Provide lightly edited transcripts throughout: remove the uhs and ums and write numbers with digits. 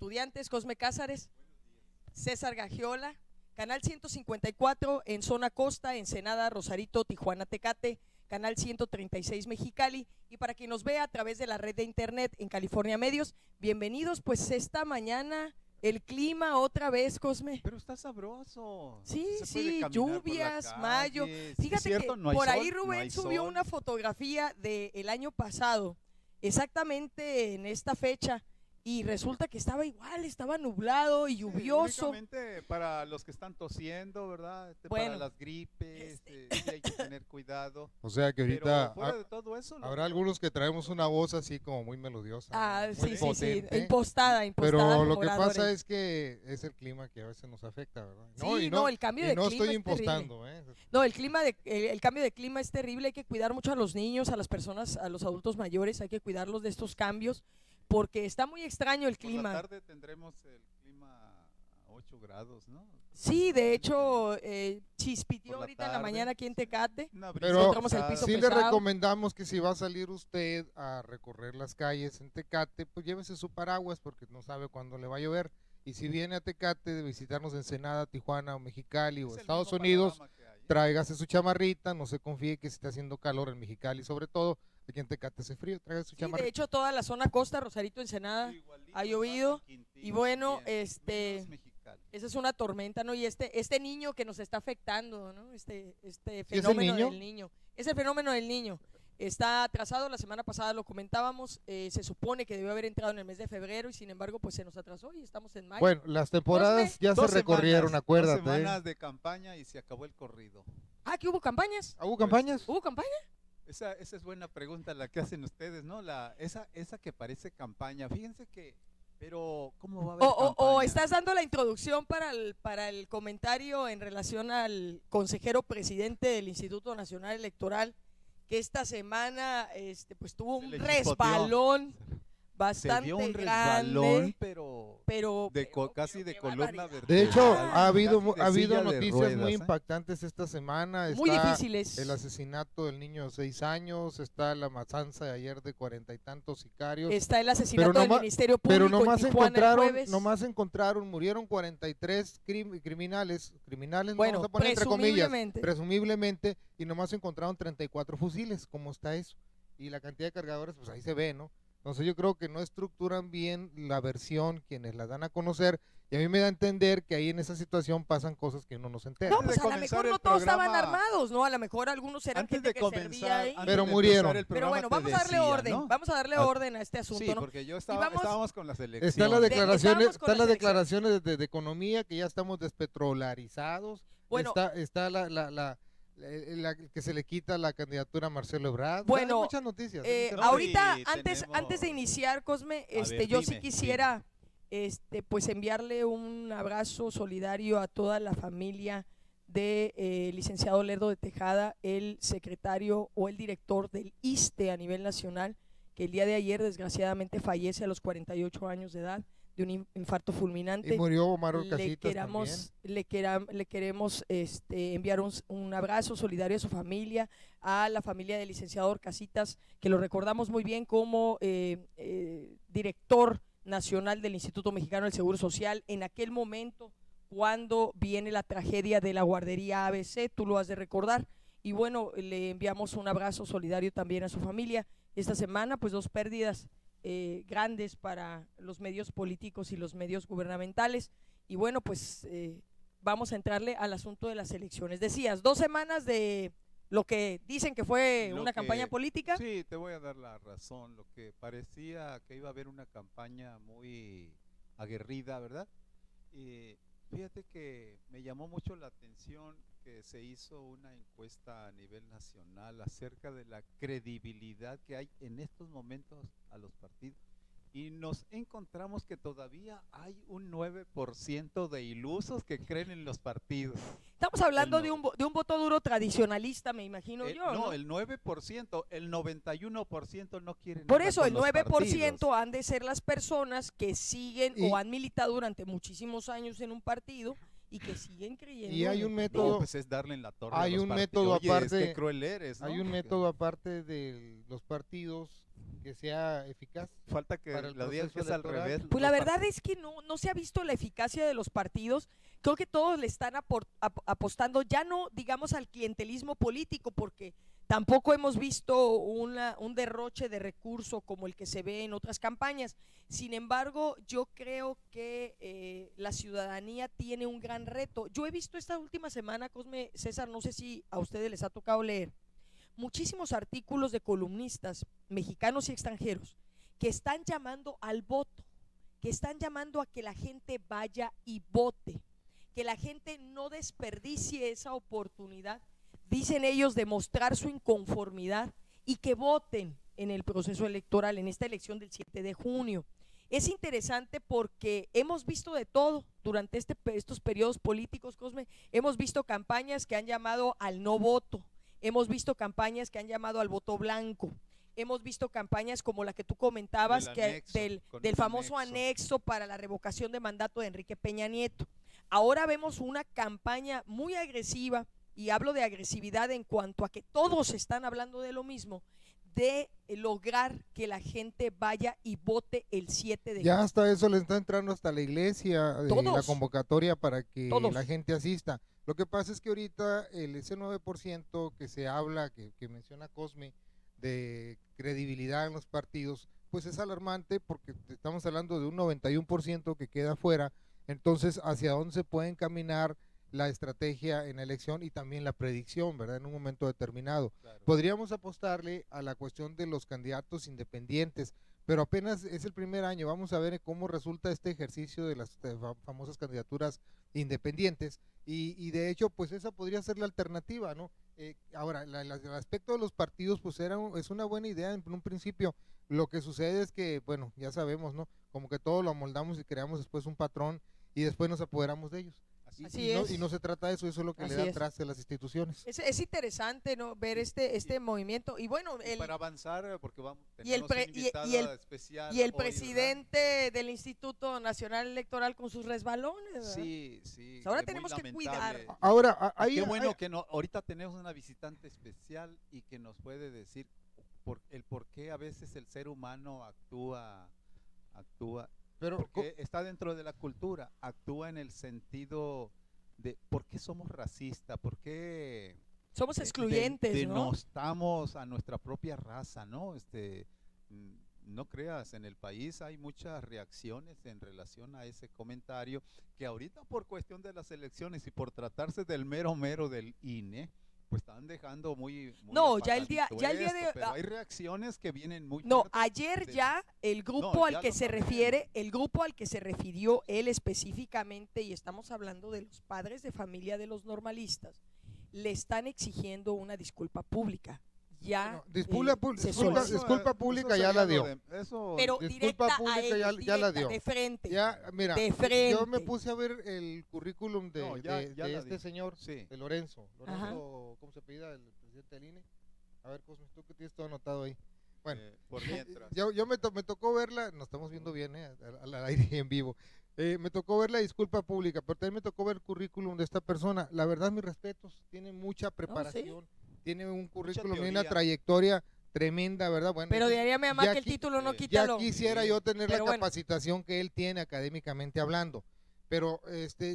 estudiantes, Cosme Cázares, César Gagiola, Canal 154 en zona costa, Ensenada, Rosarito, Tijuana, Tecate, Canal 136 Mexicali, y para quien nos vea a través de la red de internet en California Medios, bienvenidos. Pues esta mañana el clima otra vez, Cosme. Pero está sabroso. Sí, Se puede sí, caminar lluvias, por la mayo. calle. Fíjate ¿Cierto? que No hay por ahí sol, Rubén no hay subió sol. una fotografía del año pasado, exactamente en esta fecha, y resulta que estaba igual, estaba nublado y Sí, lluvioso. únicamente para los que están tosiendo, ¿verdad? Bueno, para las gripes, sí hay que tener cuidado. O sea que Pero ahorita fuera de todo eso, habrá algunos que traemos una voz así como muy melodiosa, Ah, muy sí, sí, sí, potente, impostada pero como lo que pasa oradores. es que es el clima que a veces nos afecta, ¿verdad? Sí, no, el cambio de no clima estoy es terrible. impostando, ¿eh? No, el cambio de clima es terrible, hay que cuidar mucho a los niños, a las personas, a los adultos mayores, hay que cuidarlos de estos cambios, porque está muy extraño el clima. Por la tarde tendremos el clima a 8 grados, ¿no? Sí, de hecho, chispitió Por la ahorita en la tarde, mañana aquí en Tecate. Una brisa Pero Encontramos el pesada. piso sí le pesado. recomendamos que si va a salir usted a recorrer las calles en Tecate, pues llévese su paraguas porque no sabe cuándo le va a llover. Y si viene a Tecate de visitarnos Ensenada, Tijuana o Mexicali Es o el Estados mismo Unidos, panorama que hay, ¿eh? tráigase su chamarrita, no se confíe que se está haciendo calor en Mexicali, sobre todo aquí en Tecate hace frío, tráigase su Sí, chamarrita. de hecho, toda la zona costa, Rosarito, Ensenada, Igualito, ha llovido. San Quintín Y bueno, también, menos Mexicali. esa es una tormenta, ¿no? Y este niño que nos está afectando, ¿no? Este ¿Sí es el fenómeno niño? del niño. Es el fenómeno del niño. Está atrasado, la semana pasada lo comentábamos, se supone que debió haber entrado en el mes de febrero y sin embargo pues se nos atrasó y estamos en mayo. Bueno, las temporadas ya se 2 recorrieron, semanas, acuérdate. 2 semanas de campaña y se acabó el corrido. Ah, ¿que hubo campañas? ¿Hubo campañas? ¿Hubo campaña? Esa es buena pregunta la que hacen ustedes, ¿no? Esa que parece campaña. Fíjense que, pero ¿cómo va a haber O campaña? estás dando la introducción para el comentario en relación al consejero presidente del Instituto Nacional Electoral, que esta semana pues tuvo Se un le chispoteó. resbalón Se bastante dio un grande, resbalón, pero casi de qué columna barbaridad. vertebral. De hecho, ha habido Casi de habido silla de noticias ruedas, muy ¿eh? impactantes esta semana. Muy Está difíciles. el asesinato del niño de 6 años, está la matanza de ayer de 40 y tantos sicarios. Está el asesinato del noma- Ministerio Pero Público en Tijuana el jueves. murieron 43 criminales, no Bueno, vamos a poner entre comillas, presumiblemente. presumiblemente, y nomás encontraron 34 fusiles. ¿Cómo está eso? Y la cantidad de cargadores, pues ahí se ve, ¿no? Entonces yo creo que no estructuran bien la versión quienes la dan a conocer, y a mí me da a entender que ahí en esa situación pasan cosas que uno no se entera. No, Antes pues de a lo comenzar mejor el no todos estaban programa- armados, ¿no? A lo mejor algunos eran Antes gente de que comenzar, servía ahí. antes Pero de murieron. empezar el Pero programa bueno, te vamos a darle decía, orden, ¿no? vamos a darle orden a este asunto, Sí, ¿no? porque yo Y vamos- estábamos con las elecciones. Están las estábamos con declaraciones, las declaraciones de economía, que ya estamos despetrolarizados. Bueno. está la que se le quita la candidatura a Marcelo Ebrard. Bueno, hay muchas noticias. No, ahorita, y antes tenemos- de iniciar, Cosme, ver, yo dime, sí quisiera, pues enviarle un abrazo solidario a toda la familia de licenciado Lerdo de Tejada, el secretario o el director del ISSSTE a nivel nacional, que el día de ayer desgraciadamente fallece a los 48 años de edad de un infarto fulminante. Y murió Omar Orcasitas le queremos enviar un abrazo solidario a su familia, a la familia del licenciado Orcasitas, que lo recordamos muy bien como director nacional del Instituto Mexicano del Seguro Social en aquel momento cuando viene la tragedia de la guardería ABC, tú lo has de recordar. Y bueno, le enviamos un abrazo solidario también a su familia. Esta semana pues 2 pérdidas grandes para los medios políticos y los medios gubernamentales, y bueno pues vamos a entrarle al asunto de las elecciones. Decías, 2 semanas de lo que dicen que fue una campaña política. Sí, te voy a dar la razón. Lo que parecía que iba a haber una campaña muy aguerrida, ¿verdad? Fíjate que me llamó mucho la atención que se hizo una encuesta a nivel nacional acerca de la credibilidad que hay en estos momentos a los partidos, y nos encontramos que todavía hay un 9% de ilusos que creen en los partidos. Estamos hablando de un voto duro tradicionalista, me imagino yo, No, ¿no? el 9%, el 91% no quieren Por nada eso con el los 9% partidos. han de ser las personas que siguen o han militado durante muchísimos años en un partido y que siguen creyendo. Y hay un No, método, pues es darle en la torre hay a los un partidos. método Oye, aparte, qué cruel eres, ¿no? hay un método aparte de los partidos que sea eficaz. Falta que para el lo digas proceso que es al electoral. revés. Pues la los verdad es que no se ha visto la eficacia de los partidos. Creo que todos le están apostando, ya no digamos al clientelismo político, porque tampoco hemos visto un derroche de recursos como el que se ve en otras campañas. Sin embargo, yo creo que la ciudadanía tiene un gran reto. Yo he visto esta última semana, Cosme, César, no sé si a ustedes les ha tocado leer, muchísimos artículos de columnistas mexicanos y extranjeros que están llamando al voto, que están llamando a que la gente vaya y vote, que la gente no desperdicie esa oportunidad, dicen ellos, de mostrar su inconformidad y que voten en el proceso electoral, en esta elección del 7 de junio. Es interesante porque hemos visto de todo durante estos periodos políticos, Cosme. Hemos visto campañas que han llamado al no voto, hemos visto campañas que han llamado al voto blanco, hemos visto campañas como la que tú comentabas, del famoso anexo para la revocación de mandato de Enrique Peña Nieto. Ahora vemos una campaña muy agresiva, y hablo de agresividad en cuanto a que todos están hablando de lo mismo, de lograr que la gente vaya y vote el 7 de junio. Ya hasta eso le está entrando hasta la iglesia, la convocatoria para que la gente asista. Lo que pasa es que ahorita ese 9% que se habla, que menciona Cosme, de credibilidad en los partidos, pues es alarmante, porque estamos hablando de un 91% que queda fuera. Entonces, ¿hacia dónde se puede encaminar la estrategia en la elección y también la predicción, ¿verdad? En un momento determinado. Claro. Podríamos apostarle a la cuestión de los candidatos independientes, pero apenas es el primer año. Vamos a ver cómo resulta este ejercicio de las famosas candidaturas independientes, y de hecho, pues esa podría ser la alternativa, ¿no? Ahora, el aspecto de los partidos, pues es una buena idea en un principio. Lo que sucede es que, bueno, ya sabemos, ¿no? Como que todo lo amoldamos y creamos después un patrón y después nos apoderamos de ellos. Y no se trata de eso, eso es lo que le da traste a las instituciones. Es interesante, ¿no? Ver este movimiento. Y bueno, para avanzar, porque vamos especial. Y el presidente del Instituto Nacional Electoral con sus resbalones. Sí. Pues ahora tenemos que cuidar. Ahora, qué bueno que ahorita tenemos una visitante especial y que nos puede decir por qué a veces el ser humano actúa. Pero porque está dentro de la cultura, actúa en el sentido de por qué somos racistas, por qué somos excluyentes, denostamos a nuestra propia raza, ¿no? No creas, en el país hay muchas reacciones en relación a ese comentario, que ahorita por cuestión de las elecciones y por tratarse del mero del INE, pues están dejando muy no, ya el día de pero hay reacciones que vienen muy ayer ya el grupo al que se refiere, el grupo al que se refirió él específicamente, y estamos hablando de los padres de familia de los normalistas, le están exigiendo una disculpa pública. Ya disculpa pública ya la dio. Pero disculpa pública ya la dio. De frente. Ya, mira, de frente. Yo me puse a ver el currículum de este señor, sí. de Lorenzo, ¿cómo se apellida el presidente del INE? A ver, Cosme, tú que tienes todo anotado ahí. Bueno, por mientras. Yo me tocó verla, nos estamos viendo bien, al aire y en vivo. Me tocó ver la disculpa pública, pero también me tocó ver el currículum de esta persona. La verdad, mis respetos, tiene mucha preparación. ¿Sí? Tiene un currículum y una trayectoria tremenda, ¿verdad? Bueno, pero diría mi mamá que el título no quita ya quisiera yo tener la capacitación que él tiene académicamente hablando, pero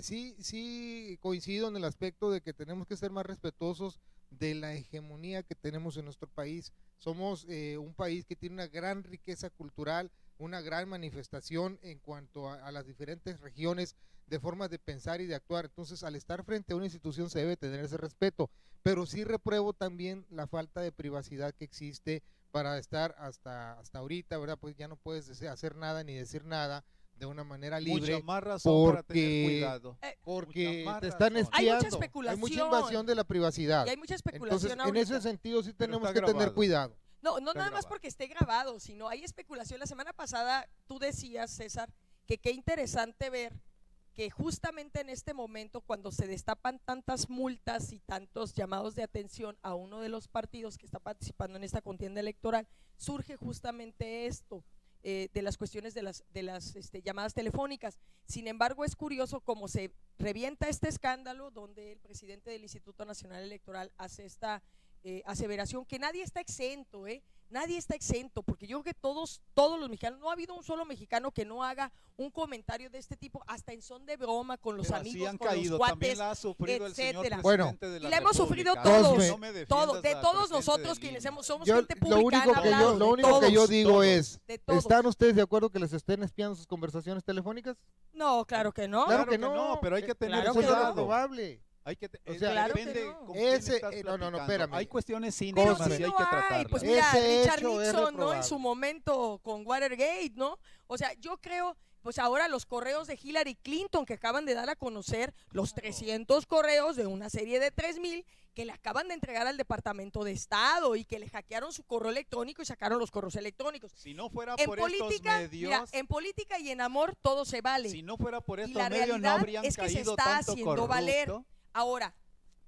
sí coincido en el aspecto de que tenemos que ser más respetuosos de la hegemonía que tenemos en nuestro país. Somos un país que tiene una gran riqueza cultural, una gran manifestación en cuanto a las diferentes regiones de formas de pensar y de actuar. Entonces, al estar frente a una institución se debe tener ese respeto, pero sí repruebo también la falta de privacidad que existe para estar hasta ahorita, ¿verdad? Pues ya no puedes hacer nada ni decir nada de una manera libre. Mucha más razón para tener cuidado. Porque te están espiando. Hay mucha especulación. Hay mucha invasión de la privacidad. Y hay mucha especulación. Entonces, en ese sentido sí tenemos que tener cuidado. No nada más porque esté grabado, sino hay especulación. La semana pasada tú decías, César, que qué interesante ver que justamente en este momento, cuando se destapan tantas multas y tantos llamados de atención a uno de los partidos que está participando en esta contienda electoral, surge justamente esto de las cuestiones de las llamadas telefónicas. Sin embargo, es curioso cómo se revienta este escándalo donde el presidente del Instituto Nacional Electoral hace esta aseveración que nadie está exento, nadie está exento, porque yo creo que todos los mexicanos, no ha habido un solo mexicano que no haga un comentario de este tipo, hasta en son de broma, con los Pero amigos, han con caído, los cuates, también la ha sufrido el señor etcétera. presidente de y la la hemos sufrido República. todos, No me defiendas todos, de al todos presidente nosotros del quienes INE. somos Yo, gente lo pública, único han que hablado, lo de único que yo todos, digo todos, es, de todos. ¿están ustedes de acuerdo que les estén espiando sus conversaciones telefónicas? No, claro que no. Claro Claro que que no, pero hay que tener claro eso que es no. cuidado. probable. Hay que O sea, claro que depende no. con quién Ese- estás no, platicando. espérame. Hay cuestiones Pero íntimas Cosme. y sí hay lo que hay, tratarlas. pues mira, Ese Richard hecho es Nixon, ¿no? En reprobable. su momento con Watergate, ¿no? O sea, yo creo, pues ahora los correos de Hillary Clinton que acaban de dar a conocer los 300 correos de una serie de 3,000 que le acaban de entregar al Departamento de Estado y que le hackearon su correo electrónico y sacaron los correos electrónicos. Si no fuera En por política, estos medios, mira, en política y en amor todo se vale. si no fuera por Y estos la medios no realidad habrían es que se caído está tanto haciendo corrupto. valer. Ahora,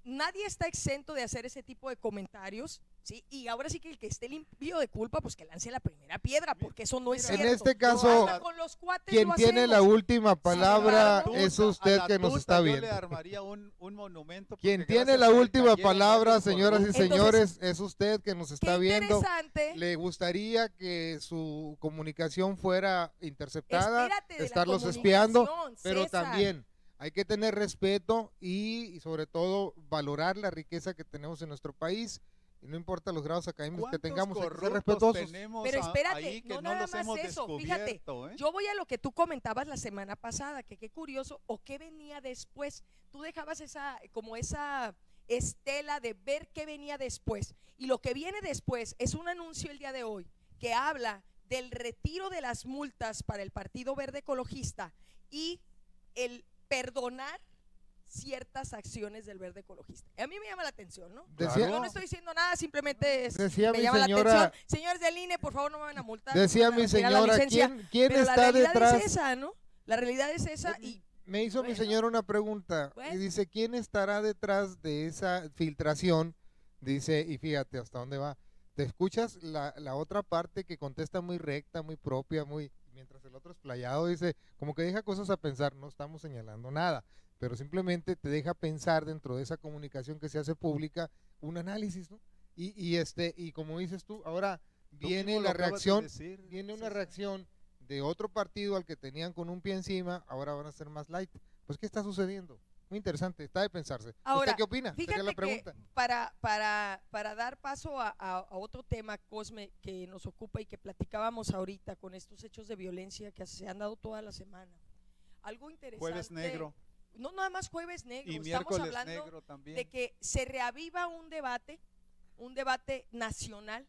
nadie está exento de hacer ese tipo de comentarios, ¿sí? Y ahora sí que el que esté limpio de culpa, pues que lance la primera piedra, porque eso no es En cierto. este caso, Hasta con los cuates quien lo tiene la hacemos. última palabra claro. es usted que nos está Yo viendo. le armaría un monumento. Quien porque tiene gracias la a él última cayeron palabra, varios señoras y corruptos. señores, es usted que nos Qué está viendo. interesante. ¿Le gustaría que su comunicación fuera interceptada, Espérate de la estarlos espiando? comunicación, Pero César. también hay que tener respeto y sobre todo valorar la riqueza que tenemos en nuestro país. Y no importa los grados académicos que ¿Cuántos tengamos, hay que ser corruptos respetuosos. tenemos Pero espérate, ahí que no no nada los más hemos eso, fíjate, descubierto, yo voy a lo que tú comentabas la semana pasada, que qué curioso, o qué venía después. Tú dejabas esa estela de ver qué venía después. Y lo que viene después es un anuncio el día de hoy que habla del retiro de las multas para el Partido Verde Ecologista y el perdonar ciertas acciones del Verde Ecologista. A mí me llama la atención, ¿no? Decía- Yo no estoy diciendo nada, simplemente Decía me mi llama la señora- atención. Señores del INE, por favor, no me van a multar. Decía no me mi van a retirar la señora, licencia. ¿quién Pero la está realidad detrás? es esa, ¿no? La realidad es esa y Me hizo mi Bueno. señora una pregunta Bueno. y dice, ¿quién estará detrás de esa filtración? Dice, y fíjate hasta dónde va. Te escuchas la otra parte que contesta muy recta, muy propia, mientras el otro explayado dice, como que deja cosas a pensar, no estamos señalando nada, pero simplemente te deja pensar dentro de esa comunicación que se hace pública un análisis, ¿no? Y como dices tú, ahora Tú viene mismo lo la acabas de reacción, decir, viene una César. reacción de otro partido al que tenían con un pie encima, ahora van a ser más light. Pues, ¿qué está sucediendo? Muy interesante, está de pensarse. Ahora, ¿Usted qué opina? Sería fíjate la que pregunta. para dar paso a otro tema, Cosme, que nos ocupa y que platicábamos ahorita con estos hechos de violencia que se han dado toda la semana. Algo interesante. Jueves negro No nada más jueves negro, y estamos miércoles hablando negro también. de que se reaviva un debate nacional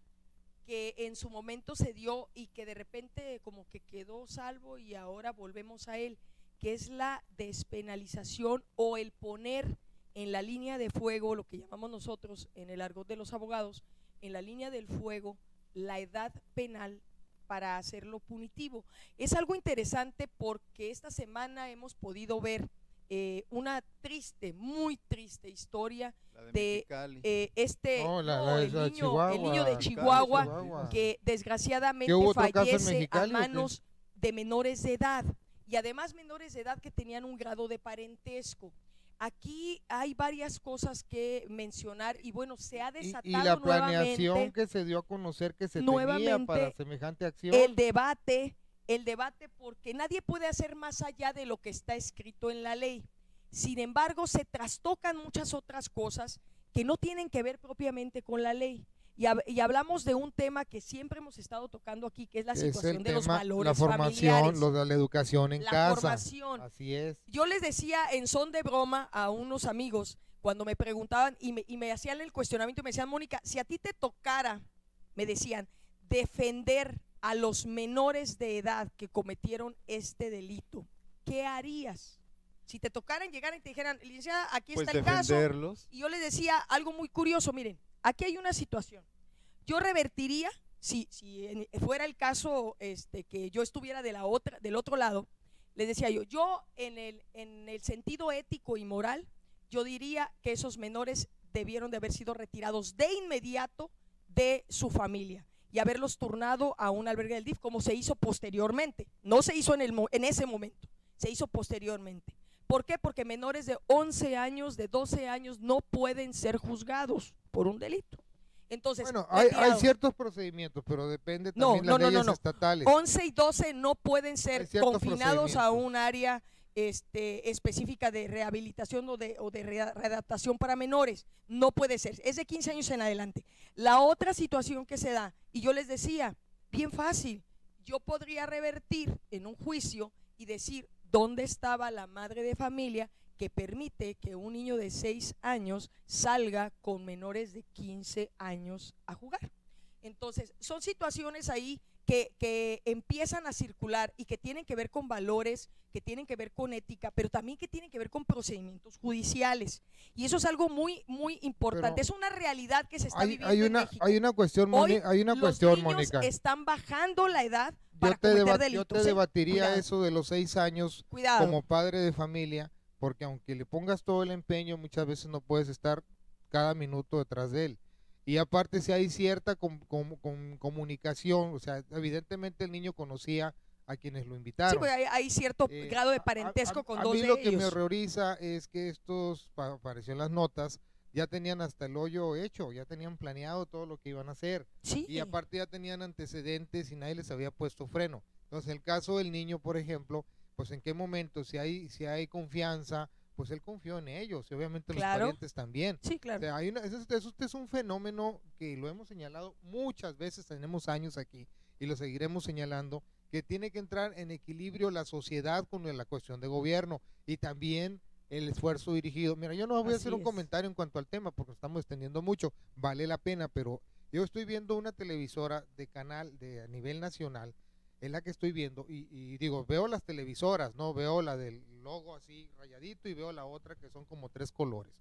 que en su momento se dio y que de repente como que quedó salvo y ahora volvemos a él, que es la despenalización o el poner en la línea de fuego, lo que llamamos nosotros en el argot de los abogados, en la línea del fuego, la edad penal para hacerlo punitivo. Es algo interesante porque esta semana hemos podido ver una triste, muy triste historia La de de Mexicali. No, el niño de Mexicali, Chihuahua, Chihuahua. que desgraciadamente ¿Qué hubo otro caso en fallece Mexicali, a o qué? manos de menores de edad y además menores de edad que tenían un grado de parentesco. Aquí hay varias cosas que mencionar y bueno, se ha Y desatado la planeación nuevamente que se dio a conocer que se tenía nuevamente para semejante acción. el debate porque nadie puede hacer más allá de lo que está escrito en la ley. Sin embargo, se trastocan muchas otras cosas que no tienen que ver propiamente con la ley. Y hablamos de un tema que siempre hemos estado tocando aquí, que es la Es situación el de los tema, valores la formación, familiares. la educación en La casa. formación. Así es. Yo les decía en son de broma a unos amigos cuando me preguntaban y me hacían el cuestionamiento y me decían, Mónica, si a ti te tocara, me decían, defender a los menores de edad que cometieron este delito, ¿qué harías? Si te tocaran, llegaran y te dijeran, licenciada, aquí Pues está el caso. defenderlos. Y yo les decía algo muy curioso, miren, aquí hay una situación. Yo revertiría, si fuera el caso que yo estuviera del otro lado, les decía yo en el sentido ético y moral, yo diría que esos menores debieron de haber sido retirados de inmediato de su familia y haberlos turnado a un albergue del DIF como se hizo posteriormente. No se hizo en ese momento, se hizo posteriormente. ¿Por qué? Porque menores de 11 años, de 12 años no pueden ser juzgados por un delito. Entonces, Bueno, hay retirados. ciertos procedimientos, pero depende No, también las leyes no. estatales. 11 y 12 no pueden ser Hay ciertos confinados a procedimientos. un área específica de rehabilitación o de readaptación para menores. No puede ser. Es de 15 años en adelante. La otra situación que se da, y yo les decía, bien fácil, yo podría revertir en un juicio y decir dónde estaba la madre de familia que permite que un niño de 6 años salga con menores de 15 años a jugar. Entonces, son situaciones ahí que empiezan a circular y que tienen que ver con valores, que tienen que ver con ética, pero también que tienen que ver con procedimientos judiciales. Y eso es algo muy, muy importante. Pero es una realidad que se está viviendo hay en una, México. hay una cuestión, Hoy hay una los cuestión, niños Mónica. están bajando la edad para Yo te, cometer yo delitos. te debatiría Cuidado. eso de los 6 años Cuidado. como padre de familia, porque aunque le pongas todo el empeño, muchas veces no puedes estar cada minuto detrás de él. Y aparte, si hay cierta comunicación, o sea, evidentemente el niño conocía a quienes lo invitaron. Sí, pues hay cierto grado de parentesco con dos de A mí lo que me ellos. horroriza es que estos, apareció en las notas, ya tenían hasta el hoyo hecho, ya tenían planeado todo lo que iban a hacer. Sí. Y aparte ya tenían antecedentes y nadie les había puesto freno. Entonces, el caso del niño, por ejemplo, pues en qué momento, si hay confianza, pues él confió en ellos, y obviamente Claro. los parientes también. Sí, O claro. sea, eso es un fenómeno que lo hemos señalado muchas veces, tenemos años aquí y lo seguiremos señalando, que tiene que entrar en equilibrio la sociedad con la cuestión de gobierno y también el esfuerzo dirigido. Mira, yo no voy a Así hacer un es. comentario en cuanto al tema porque estamos extendiendo mucho, vale la pena, pero yo estoy viendo una televisora de canal a nivel nacional, es la que estoy viendo, y digo, veo las televisoras, no veo la del logo así rayadito y veo la otra que son como 3 colores.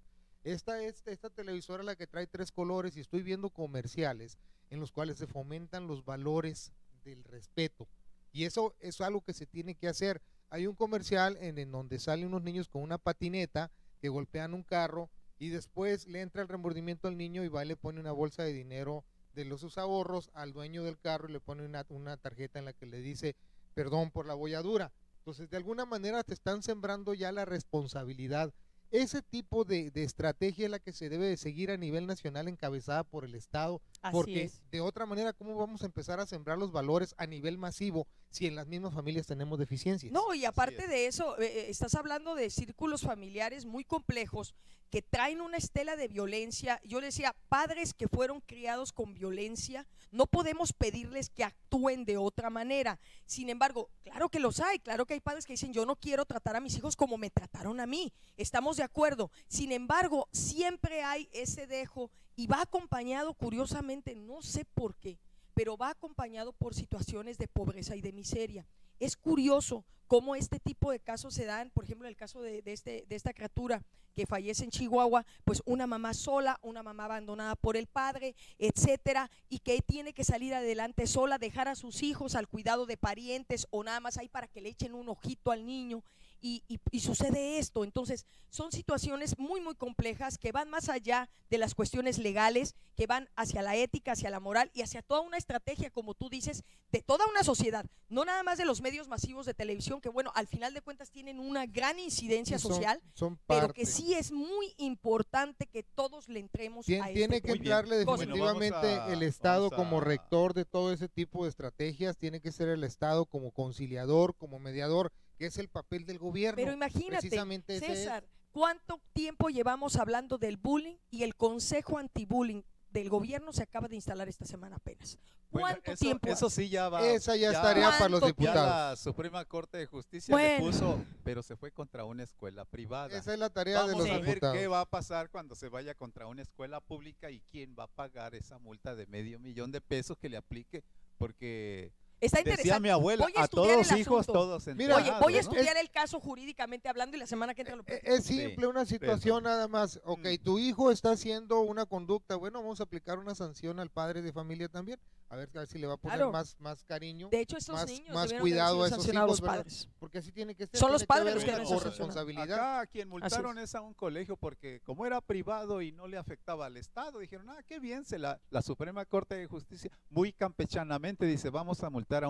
Esta televisora es la que trae 3 colores y estoy viendo comerciales en los cuales se fomentan los valores del respeto. Y eso es algo que se tiene que hacer. Hay un comercial en donde salen unos niños con una patineta que golpean un carro y después le entra el remordimiento al niño y va y le pone una bolsa de dinero de sus ahorros al dueño del carro y le pone una tarjeta en la que le dice perdón por la bolladura. Entonces, de alguna manera te están sembrando ya la responsabilidad. Ese tipo de estrategia es la que se debe de seguir a nivel nacional, encabezada por el Estado, Así porque es. de otra manera, ¿cómo vamos a empezar a sembrar los valores a nivel masivo si en las mismas familias tenemos deficiencias? No, y aparte es. de eso, estás hablando de círculos familiares muy complejos que traen una estela de violencia. Yo le decía, padres que fueron criados con violencia, no podemos pedirles que actúen de otra manera. Sin embargo, claro que los hay, claro que hay padres que dicen, yo no quiero tratar a mis hijos como me trataron a mí. Estamos de acuerdo. Sin embargo, siempre hay ese dejo y va acompañado, curiosamente, no sé por qué, pero va acompañado por situaciones de pobreza y de miseria. Es curioso cómo este tipo de casos se dan, por ejemplo, en el caso de esta criatura que fallece en Chihuahua, pues una mamá sola, una mamá abandonada por el padre, etcétera, y que tiene que salir adelante sola, dejar a sus hijos al cuidado de parientes o nada más ahí para que le echen un ojito al niño. Y sucede esto. Entonces son situaciones muy muy complejas que van más allá de las cuestiones legales, que van hacia la ética, hacia la moral y hacia toda una estrategia, como tú dices, de toda una sociedad, no nada más de los medios masivos de televisión, que bueno, al final de cuentas tienen una gran incidencia social, son pero parte. que sí es muy importante que todos le entremos a este Tiene que tema. entrarle Cosmo. definitivamente Bueno, vamos a- el Estado vamos a- como rector de todo ese tipo de estrategias, tiene que ser el Estado como conciliador, como mediador, que es el papel del gobierno. Pero imagínate, Precisamente ese es. César, ¿cuánto tiempo llevamos hablando del bullying? Y el Consejo Antibullying del gobierno se acaba de instalar esta semana apenas. Bueno, ¿Cuánto eso, tiempo? Eso sí ya va. Esa ya es tarea para los ¿Cuánto Ya diputados. la Suprema Corte de Justicia Bueno. le puso, pero se fue contra una escuela privada. Esa es la tarea de Vamos los a ver diputados. qué va a pasar cuando se vaya contra una escuela pública y quién va a pagar esa multa de $500,000 que le aplique, porque Está decía interesante. mi abuela, Voy a a estudiar todos el hijos, asunto. todos Mira, Oye, voy a enterados, ¿no? estudiar el caso jurídicamente hablando y la semana que entra lo platico. Es simple, una situación nada más. Ok, tu hijo está haciendo una conducta, bueno, vamos a aplicar una sanción al padre de familia también, a ver si le va a poner Claro. más cariño, De hecho, estos más- niños más debieron cuidado de haber a sido esos sancionados hijos, los ¿verdad? padres. porque así tiene que ser. Son los tiene que padres haber los que una deben ser corresponsabilidad. Acá a quien multaron Así es a un colegio porque como era privado y no le afectaba al Estado, dijeron, qué bien, la Suprema Corte de Justicia muy campechanamente dice, vamos a multar a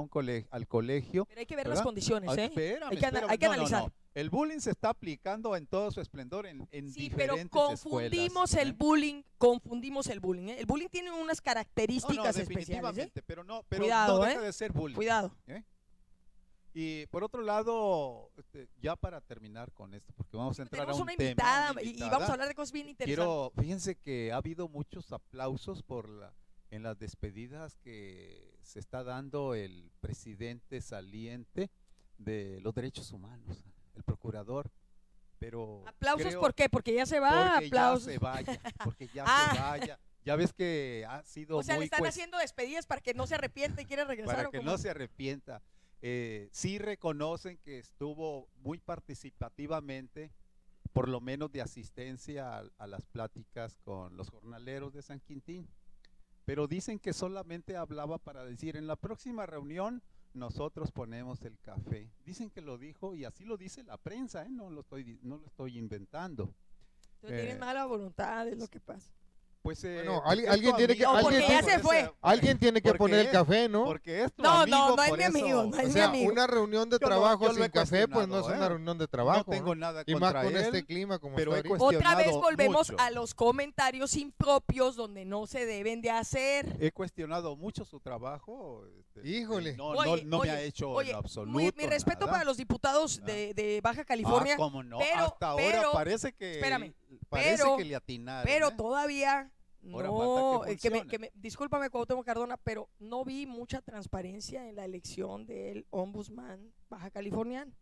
al colegio. Pero hay que ver ¿verdad? las condiciones, ¿eh? Espérame, Hay que espérame. hay que No, no, analizar. no. El bullying se está aplicando en todo su esplendor en Sí, pero diferentes confundimos escuelas, el bullying, confundimos el bullying, ¿eh? El bullying tiene unas No, características especiales, ¿eh? definitivamente, pero no Cuidado, deja de ser bullying. Cuidado. ¿eh? Y por otro lado, ya para terminar con esto, porque vamos a entrar Tenemos a un una tema, invitada, una y invitada. vamos a hablar de cosas bien interesantes. Fíjense que ha habido muchos aplausos en las despedidas que se está dando el presidente saliente de los derechos humanos, el procurador. Pero ¿Aplausos creo- por qué? Porque ya se va, porque aplausos. ya se vaya, porque ya Ah. se vaya. Ya ves que ha sido O sea, le muy están haciendo despedidas para que no se arrepienta y quiera regresar. para ¿o que cómo? no se arrepienta. Sí reconocen que estuvo muy participativamente, por lo menos de asistencia a las pláticas con los jornaleros de San Quintín, pero dicen que solamente hablaba para decir, en la próxima reunión nosotros ponemos el café. Dicen que lo dijo y así lo dice la prensa, no lo estoy inventando. Tú tienes mala voluntad, es lo que pasa. Pues, Bueno, porque es alguien tu tiene que- amigo, No, porque alguien ya tiene- se fue. Alguien tiene que Porque poner el es- café, ¿no? Porque es tu No, amigo, no es por mi eso. amigo, no es O mi sea, amigo. una reunión de Yo lo- trabajo yo lo he sin café, pues no es cuestionado, una reunión de trabajo. No tengo nada Y más contra con él, este clima como pero está he ahorita. Otra vez cuestionado volvemos mucho. a los comentarios impropios donde no se deben de hacer. He cuestionado mucho su trabajo. Híjole. No, Oye, no me oye, ha hecho oye, en absoluto mi respeto nada. para los diputados de Baja California, Cómo no, pero- hasta ahora pero- parece que espérame, parece pero- que le atinaron. pero ¿eh? todavía Ahora no, falta que funcione. discúlpame Cuauhtémoc Cardona, pero no vi mucha transparencia en la elección del ombudsman baja californiano.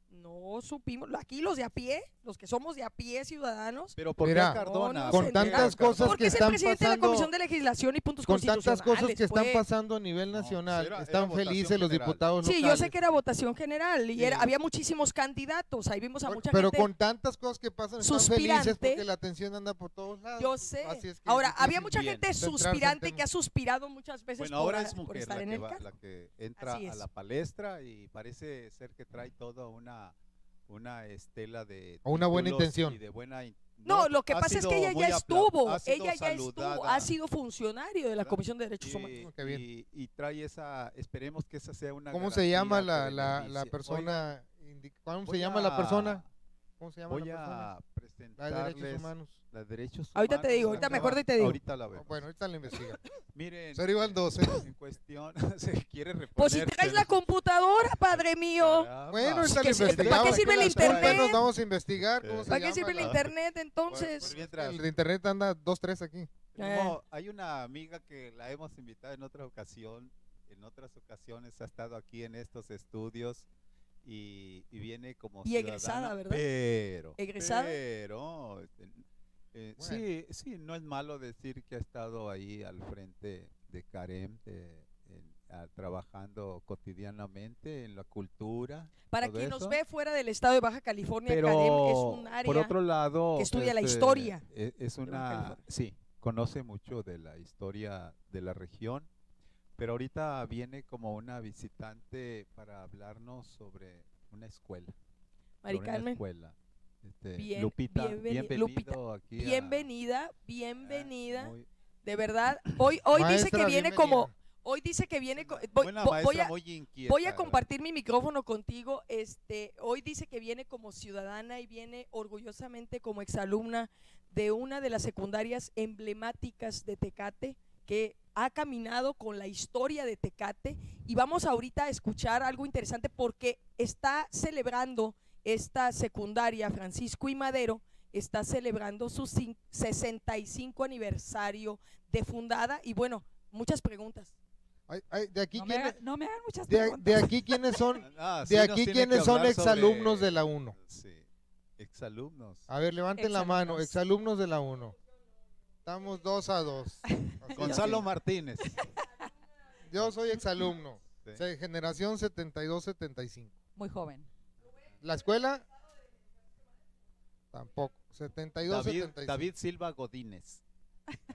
No supimos, aquí los de a pie, los que somos de a pie ciudadanos, Pero ¿por qué Mira, a Cardona? no con se tantas entera. cosas Porque que es el están presidente de la pasando- Comisión de Legislación y Puntos Con tantas cosas Constitucionales, que están pues. pasando a nivel No, nacional, era están votación felices los general. diputados Sí, locales. yo sé que era votación general y Sí. había muchísimos candidatos, ahí vimos a Bueno, mucha pero gente. con tantas cosas que pasan están suspirante. felices porque la atención anda por todos lados. Yo sé. Así es que Ahora, es había difícil mucha bien gente centrarse en suspirante temas. que ha suspirado muchas veces Bueno, por, ahora es por mujer estar la en que, el cargo. la que entra Así a es. la palestra y parece ser que trae toda una estela de O una buena títulos intención. y de buena No, lo que ha pasa es sido que ella muy ya estuvo, ha sido ella ya estuvo, saludada. ha sido funcionario de la ¿Verdad? Comisión de Derechos Humanos. y, Qué bien. y trae esperemos que esa sea una ¿Cómo se llama garantía la crediticia. persona? ¿Cómo Voy se llama la a- persona? ¿Cómo se llama Voy la persona? a La de derechos presentarles humanos. la de derechos Ahorita te humanos. digo, ahorita me acuerdo y te digo. Ahorita la vemos. Bueno, ahorita la investiga. Miren, Pero iban dos, ¿eh? en cuestión se quiere reponer. Pues si traes la computadora, padre mío. Bueno, ahorita la ¿Para qué investigamos. sirve el Ahorita internet? nos vamos a investigar cómo se ¿Para qué llama sirve el la- internet Por entonces? mientras, El de internet anda 2, 3 aquí. no, hay una amiga que la hemos invitado en otra ocasión, en otras ocasiones ha estado aquí en estos estudios y viene como Y egresada, ciudadana, ¿verdad? ¿Egresada? Pero Bueno. sí, no es malo decir que ha estado ahí al frente de CAREM, trabajando cotidianamente en la cultura. Para todo quien nos eso. ve fuera del estado de Baja California, Pero CAREM es un área por otro lado que estudia la historia es Baja una California. sí, conoce mucho de la historia de la región, pero ahorita viene como una visitante para hablarnos sobre una escuela. Mari sobre una Carmen. escuela. Bien- Lupita, bienveni- bienvenido aquí a- bienvenida, muy- de verdad. Hoy dice Maestra, que viene bienvenida. como, hoy dice que viene, voy, buena voy maestra, a, muy inquieta, voy a ¿verdad? compartir mi micrófono contigo. Hoy dice que viene como ciudadana y viene orgullosamente como exalumna de una de las secundarias emblemáticas de Tecate, que ha caminado con la historia de Tecate, y vamos ahorita a escuchar algo interesante porque está celebrando esta secundaria Francisco y Madero, está celebrando su 65 aniversario de fundada, y bueno, muchas preguntas. De aquí No me, quiénes, no me hagan muchas de preguntas. aquí quiénes son, Ah, de sí nos aquí tiene quiénes que son hablar sobre- exalumnos de la 1. Sí, exalumnos. A ver, levanten la mano, Exalumnos. exalumnos de la 1. Estamos 2-2. Gonzalo Martínez. Yo soy exalumno. Sí. Generación 72-75. Muy joven. ¿La escuela? Tampoco. 72-75. David Silva Godínez.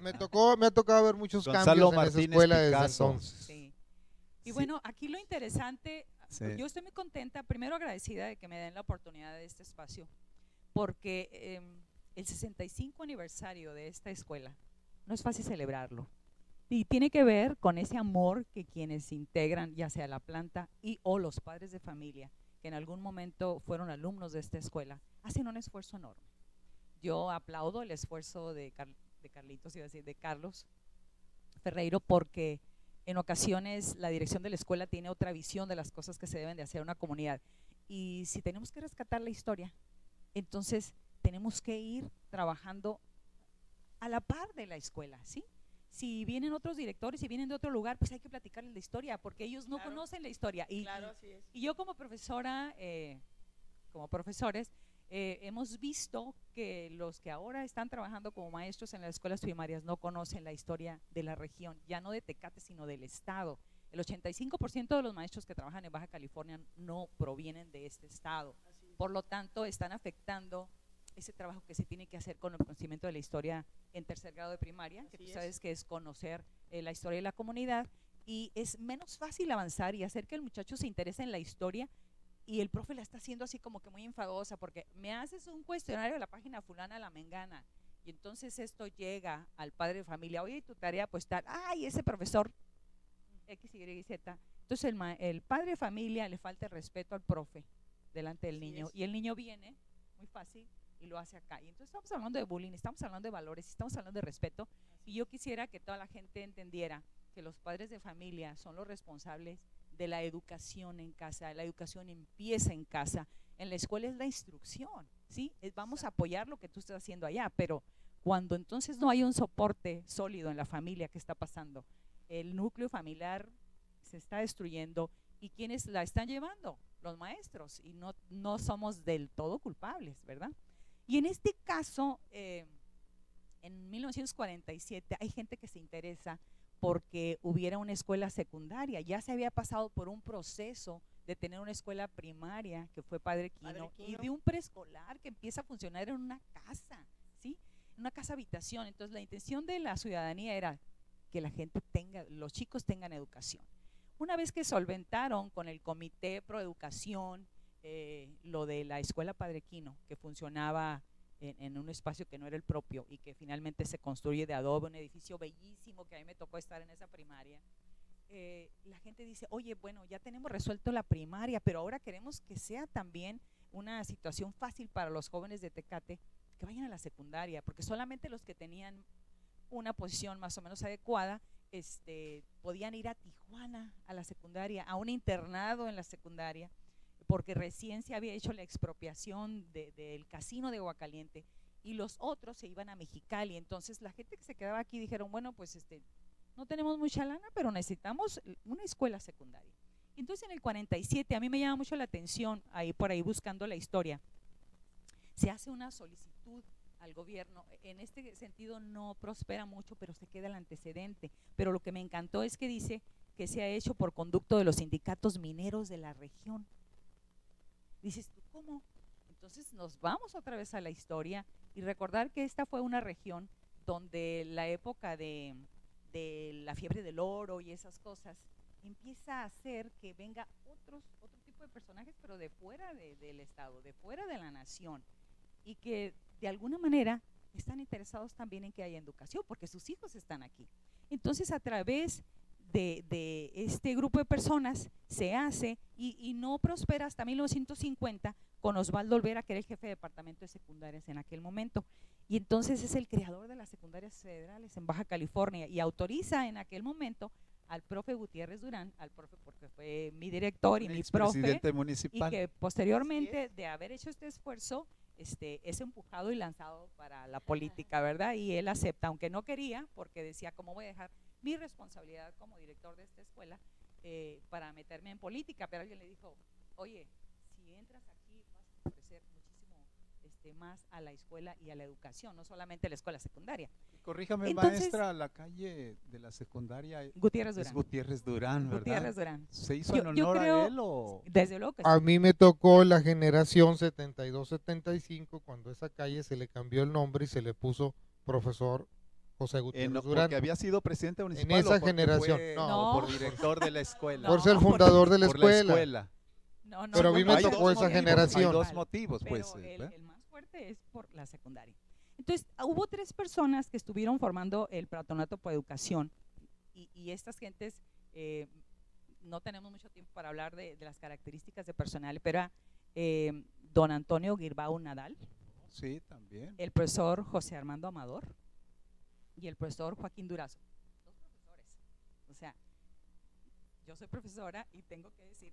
Me ha tocado ver muchos Gonzalo cambios en esa Martínez escuela desde Picasso. entonces. Sí. Y Sí. bueno, aquí lo interesante, Sí. yo estoy muy contenta, primero agradecida de que me den la oportunidad de este espacio, porque el 65 aniversario de esta escuela no es fácil celebrarlo. Y tiene que ver con ese amor que quienes integran, ya sea la planta y o los padres de familia, que en algún momento fueron alumnos de esta escuela, hacen un esfuerzo enorme. Yo aplaudo el esfuerzo de Carlitos, iba a decir, de Carlos Ferreiro, porque en ocasiones la dirección de la escuela tiene otra visión de las cosas que se deben de hacer en una comunidad. Y si tenemos que rescatar la historia, entonces tenemos que ir trabajando a la par de la escuela, ¿sí? Si vienen otros directores, si vienen de otro lugar, pues hay que platicarles la historia, porque ellos no conocen la historia. Y, Claro, así es. y yo como profesora, como profesores, hemos visto que los que ahora están trabajando como maestros en las escuelas primarias no conocen la historia de la región, ya no de Tecate, sino del estado. El 85% de los maestros que trabajan en Baja California no provienen de este estado. Por lo tanto, están afectando ese trabajo que se tiene que hacer con el conocimiento de la historia en tercer grado de primaria, que tú sabes que es conocer la historia de la comunidad, y es menos fácil avanzar y hacer que el muchacho se interese en la historia, y el profe la está haciendo así como que muy enfadosa, porque me haces un cuestionario de la página fulana, la mengana, y entonces esto llega al padre de familia, oye, tu tarea pues tal, ay, ese profesor X, Y, Z. Entonces el padre de familia le falta el respeto al profe delante del niño, y el niño viene muy fácil y lo hace acá. Y entonces estamos hablando de bullying, estamos hablando de valores, estamos hablando de respeto, y yo quisiera que toda la gente entendiera que los padres de familia son los responsables de la educación en casa. La educación empieza en casa, en la escuela es la instrucción, ¿sí? Vamos a apoyar lo que tú estás haciendo allá, pero cuando entonces no hay un soporte sólido en la familia, ¿qué está pasando? El núcleo familiar se está destruyendo, y ¿quiénes la están llevando? Los maestros, y no somos del todo culpables, ¿verdad? Y en este caso, en 1947 hay gente que se interesa porque hubiera una escuela secundaria. Ya se había pasado por un proceso de tener una escuela primaria, que fue Padre Quino, y de un preescolar que empieza a funcionar en una casa, ¿sí? Una casa habitación. Entonces la intención de la ciudadanía era que la gente los chicos tengan educación. Una vez que solventaron con el Comité Pro Educación lo de la escuela Padre Quino, que funcionaba en un espacio que no era el propio, y que finalmente se construye de adobe, un edificio bellísimo, que a mí me tocó estar en esa primaria, la gente dice, oye, bueno, ya tenemos resuelto la primaria, pero ahora queremos que sea también una situación fácil para los jóvenes de Tecate, que vayan a la secundaria, porque solamente los que tenían una posición más o menos adecuada podían ir a Tijuana a la secundaria, a un internado en la secundaria, porque recién se había hecho la expropiación del casino de Aguacaliente, y los otros se iban a Mexicali. Entonces la gente que se quedaba aquí dijeron, bueno, pues no tenemos mucha lana, pero necesitamos una escuela secundaria. Entonces en el 47, a mí me llama mucho la atención, por ahí buscando la historia, se hace una solicitud al gobierno. En este sentido no prospera mucho, pero se queda el antecedente. Pero lo que me encantó es que dice que se ha hecho por conducto de los sindicatos mineros de la región. Dices tú, ¿cómo? Entonces nos vamos otra vez a la historia y recordar que esta fue una región donde la época de la fiebre del oro y esas cosas empieza a hacer que venga otro tipo de personajes, pero de fuera del estado, de fuera de la nación, y que de alguna manera están interesados también en que haya educación, porque sus hijos están aquí. Entonces a través de este grupo de personas se hace, y no prospera hasta 1950 con Osvaldo Olvera, que era el jefe de departamento de secundarias en aquel momento, y entonces es el creador de las secundarias federales en Baja California, y autoriza en aquel momento al profe Gutiérrez Durán, al profe porque fue mi director y mi profe, presidente municipal, y que posteriormente de haber hecho este esfuerzo es empujado y lanzado para la política, ¿verdad? Y él acepta, aunque no quería, porque decía, ¿cómo voy a dejar mi responsabilidad como director de esta escuela para meterme en política? Pero alguien le dijo, oye, si entras aquí vas a ofrecer muchísimo más a la escuela y a la educación, no solamente a la escuela secundaria. Corríjame, Entonces, maestra, la calle de la secundaria Gutiérrez Durán. es Gutiérrez Durán, ¿verdad? Gutiérrez Durán. ¿Se hizo en Yo honor creo, a él o...? desde luego que A sí. mí me tocó la generación 72-75, cuando esa calle se le cambió el nombre y se le puso profesor José Gutiérrez Durán. Porque había sido presidente municipal. esa ¿o porque generación, fue, no. o por director de la escuela. Por ser el fundador de la Por la escuela. escuela. No, Pero a mí me Hay tocó dos esa motivos, generación. Hay dos motivos, pero pues. el más fuerte es por la secundaria. Entonces, hubo 3 personas que estuvieron formando el Patronato por Educación, y estas gentes no tenemos mucho tiempo para hablar de las características de personal, pero era don Antonio Guirbau Nadal, Sí, también. el profesor José Armando Amador y el profesor Joaquín Durazo. Dos profesores. O sea, yo soy profesora y tengo que decir,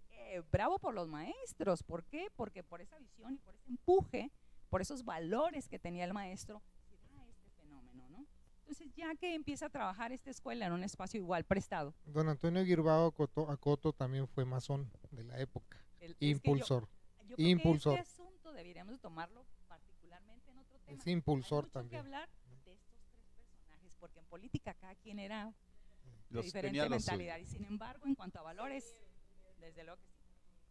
bravo por los maestros. ¿Por qué? Porque por esa visión y por ese empuje, por esos valores que tenía el maestro, se da este fenómeno, ¿no? Entonces, ya que empieza a trabajar esta escuela en un espacio igual prestado. Don Antonio Guirbao Acoto también fue masón de la época, Es que impulsor. yo creo Impulsor. que este asunto deberíamos tomarlo particularmente en otro tema. Es impulsor Hay mucho también. que hablar de estos tres personajes, porque en política cada quien era de Los diferente tenía los mentalidad, y suyos. sin embargo, en cuanto a valores, desde luego que sí.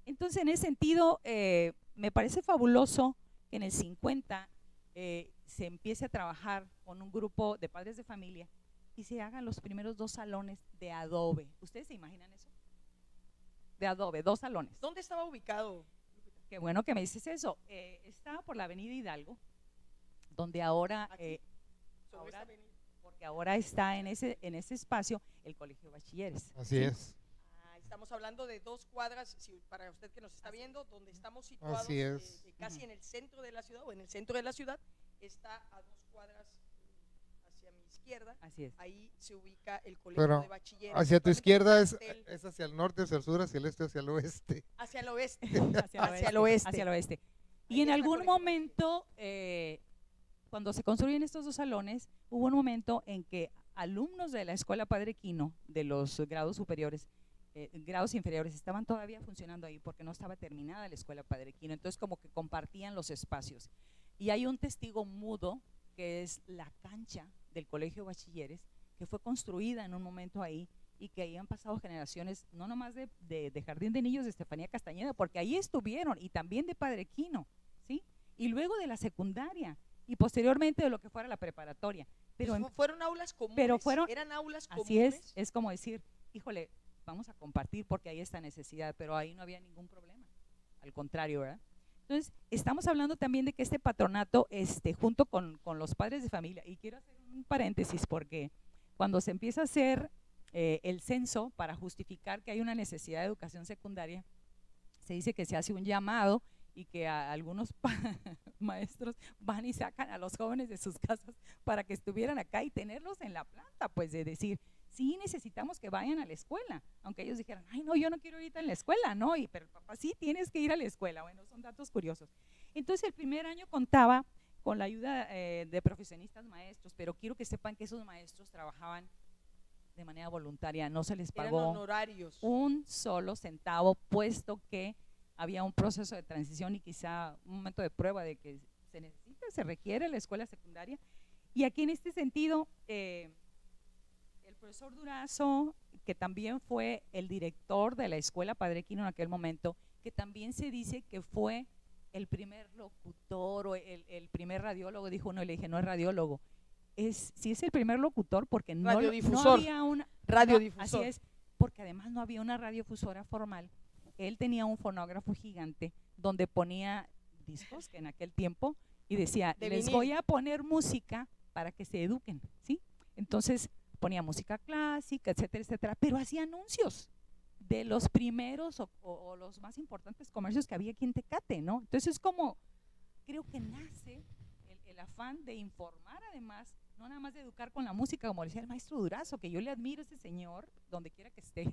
Entonces, en ese sentido, me parece fabuloso que en el 50 se empiece a trabajar con un grupo de padres de familia y se hagan los primeros 2 salones de adobe. ¿Ustedes se imaginan eso? De adobe, 2 salones. ¿Dónde estaba ubicado? Qué bueno que me dices eso. Estaba por la avenida Hidalgo, donde ahora, Aquí, sobre ahora- esta avenida. porque ahora está en ese espacio el Colegio de Bachilleres. Así es. Estamos hablando de 2 cuadras, para usted que nos está viendo, donde estamos situados, Así es. casi Ujú. en el centro de la ciudad, o en el centro de la ciudad, está a 2 cuadras hacia mi izquierda, Así es. ahí se ubica el colegio Pero de bachilleres. hacia tu actualmente izquierda un es, plantel es hacia el norte, hacia el sur, hacia el este, hacia el oeste. hacia el oeste. Hacia el oeste. Hacia el oeste. Ahí Y en está el algún Colegio momento, cuando se construyen estos 2 salones, hubo un momento en que alumnos de la Escuela Padre Quino, de los grados superiores, grados inferiores, estaban todavía funcionando ahí porque no estaba terminada la Escuela Padre Quino. Entonces, como que compartían los espacios. Y hay un testigo mudo, que es la cancha del Colegio Bachilleres, que fue construida en un momento ahí, y que ahí han pasado generaciones, no nomás de Jardín de Niños de Estefanía Castañeda, porque ahí estuvieron, y también de Padre Quino, ¿sí? Y luego de la secundaria, y posteriormente de lo que fuera la preparatoria. Pero Pues fueron aulas comunes. pero fueron- eran aulas comunes. así es como decir, híjole, vamos a compartir porque hay esta necesidad, pero ahí no había ningún problema, al contrario, ¿verdad? Entonces, estamos hablando también de que este patronato, junto con los padres de familia, y quiero hacer un paréntesis porque cuando se empieza a hacer el censo para justificar que hay una necesidad de educación secundaria, se dice que se hace un llamado y que algunos maestros van y sacan a los jóvenes de sus casas para que estuvieran acá y tenerlos en la planta, pues de decir, sí necesitamos que vayan a la escuela, aunque ellos dijeran, ay no, yo no quiero ir a la escuela, no, pero papá, sí tienes que ir a la escuela. Bueno, son datos curiosos. Entonces el primer año contaba con la ayuda de profesionistas maestros, pero quiero que sepan que esos maestros trabajaban de manera voluntaria, no se les Eran pagó honorarios. un solo centavo, puesto que había un proceso de transición y quizá un momento de prueba de que se necesita, se requiere la escuela secundaria. Y aquí en este sentido, el profesor Durazo, que también fue el director de la escuela Padre Quino en aquel momento, que también se dice que fue el primer locutor o el primer radiólogo, dijo uno, y le dije, no es radiólogo, sí es el primer locutor porque no Radiodifusor. había una… Radiodifusor. Así es, porque además no había una radiodifusora formal. Él tenía un fonógrafo gigante donde ponía discos, que en aquel tiempo, y decía, De les vinil. voy a poner música para que se eduquen, ¿sí? Entonces ponía música clásica, etcétera, etcétera, pero hacía anuncios de los primeros o los más importantes comercios que había aquí en Tecate, ¿no? Entonces es como, creo que nace el afán de informar además, no nada más de educar con la música, como decía el maestro Durazo, que yo le admiro a ese señor, donde quiera que esté,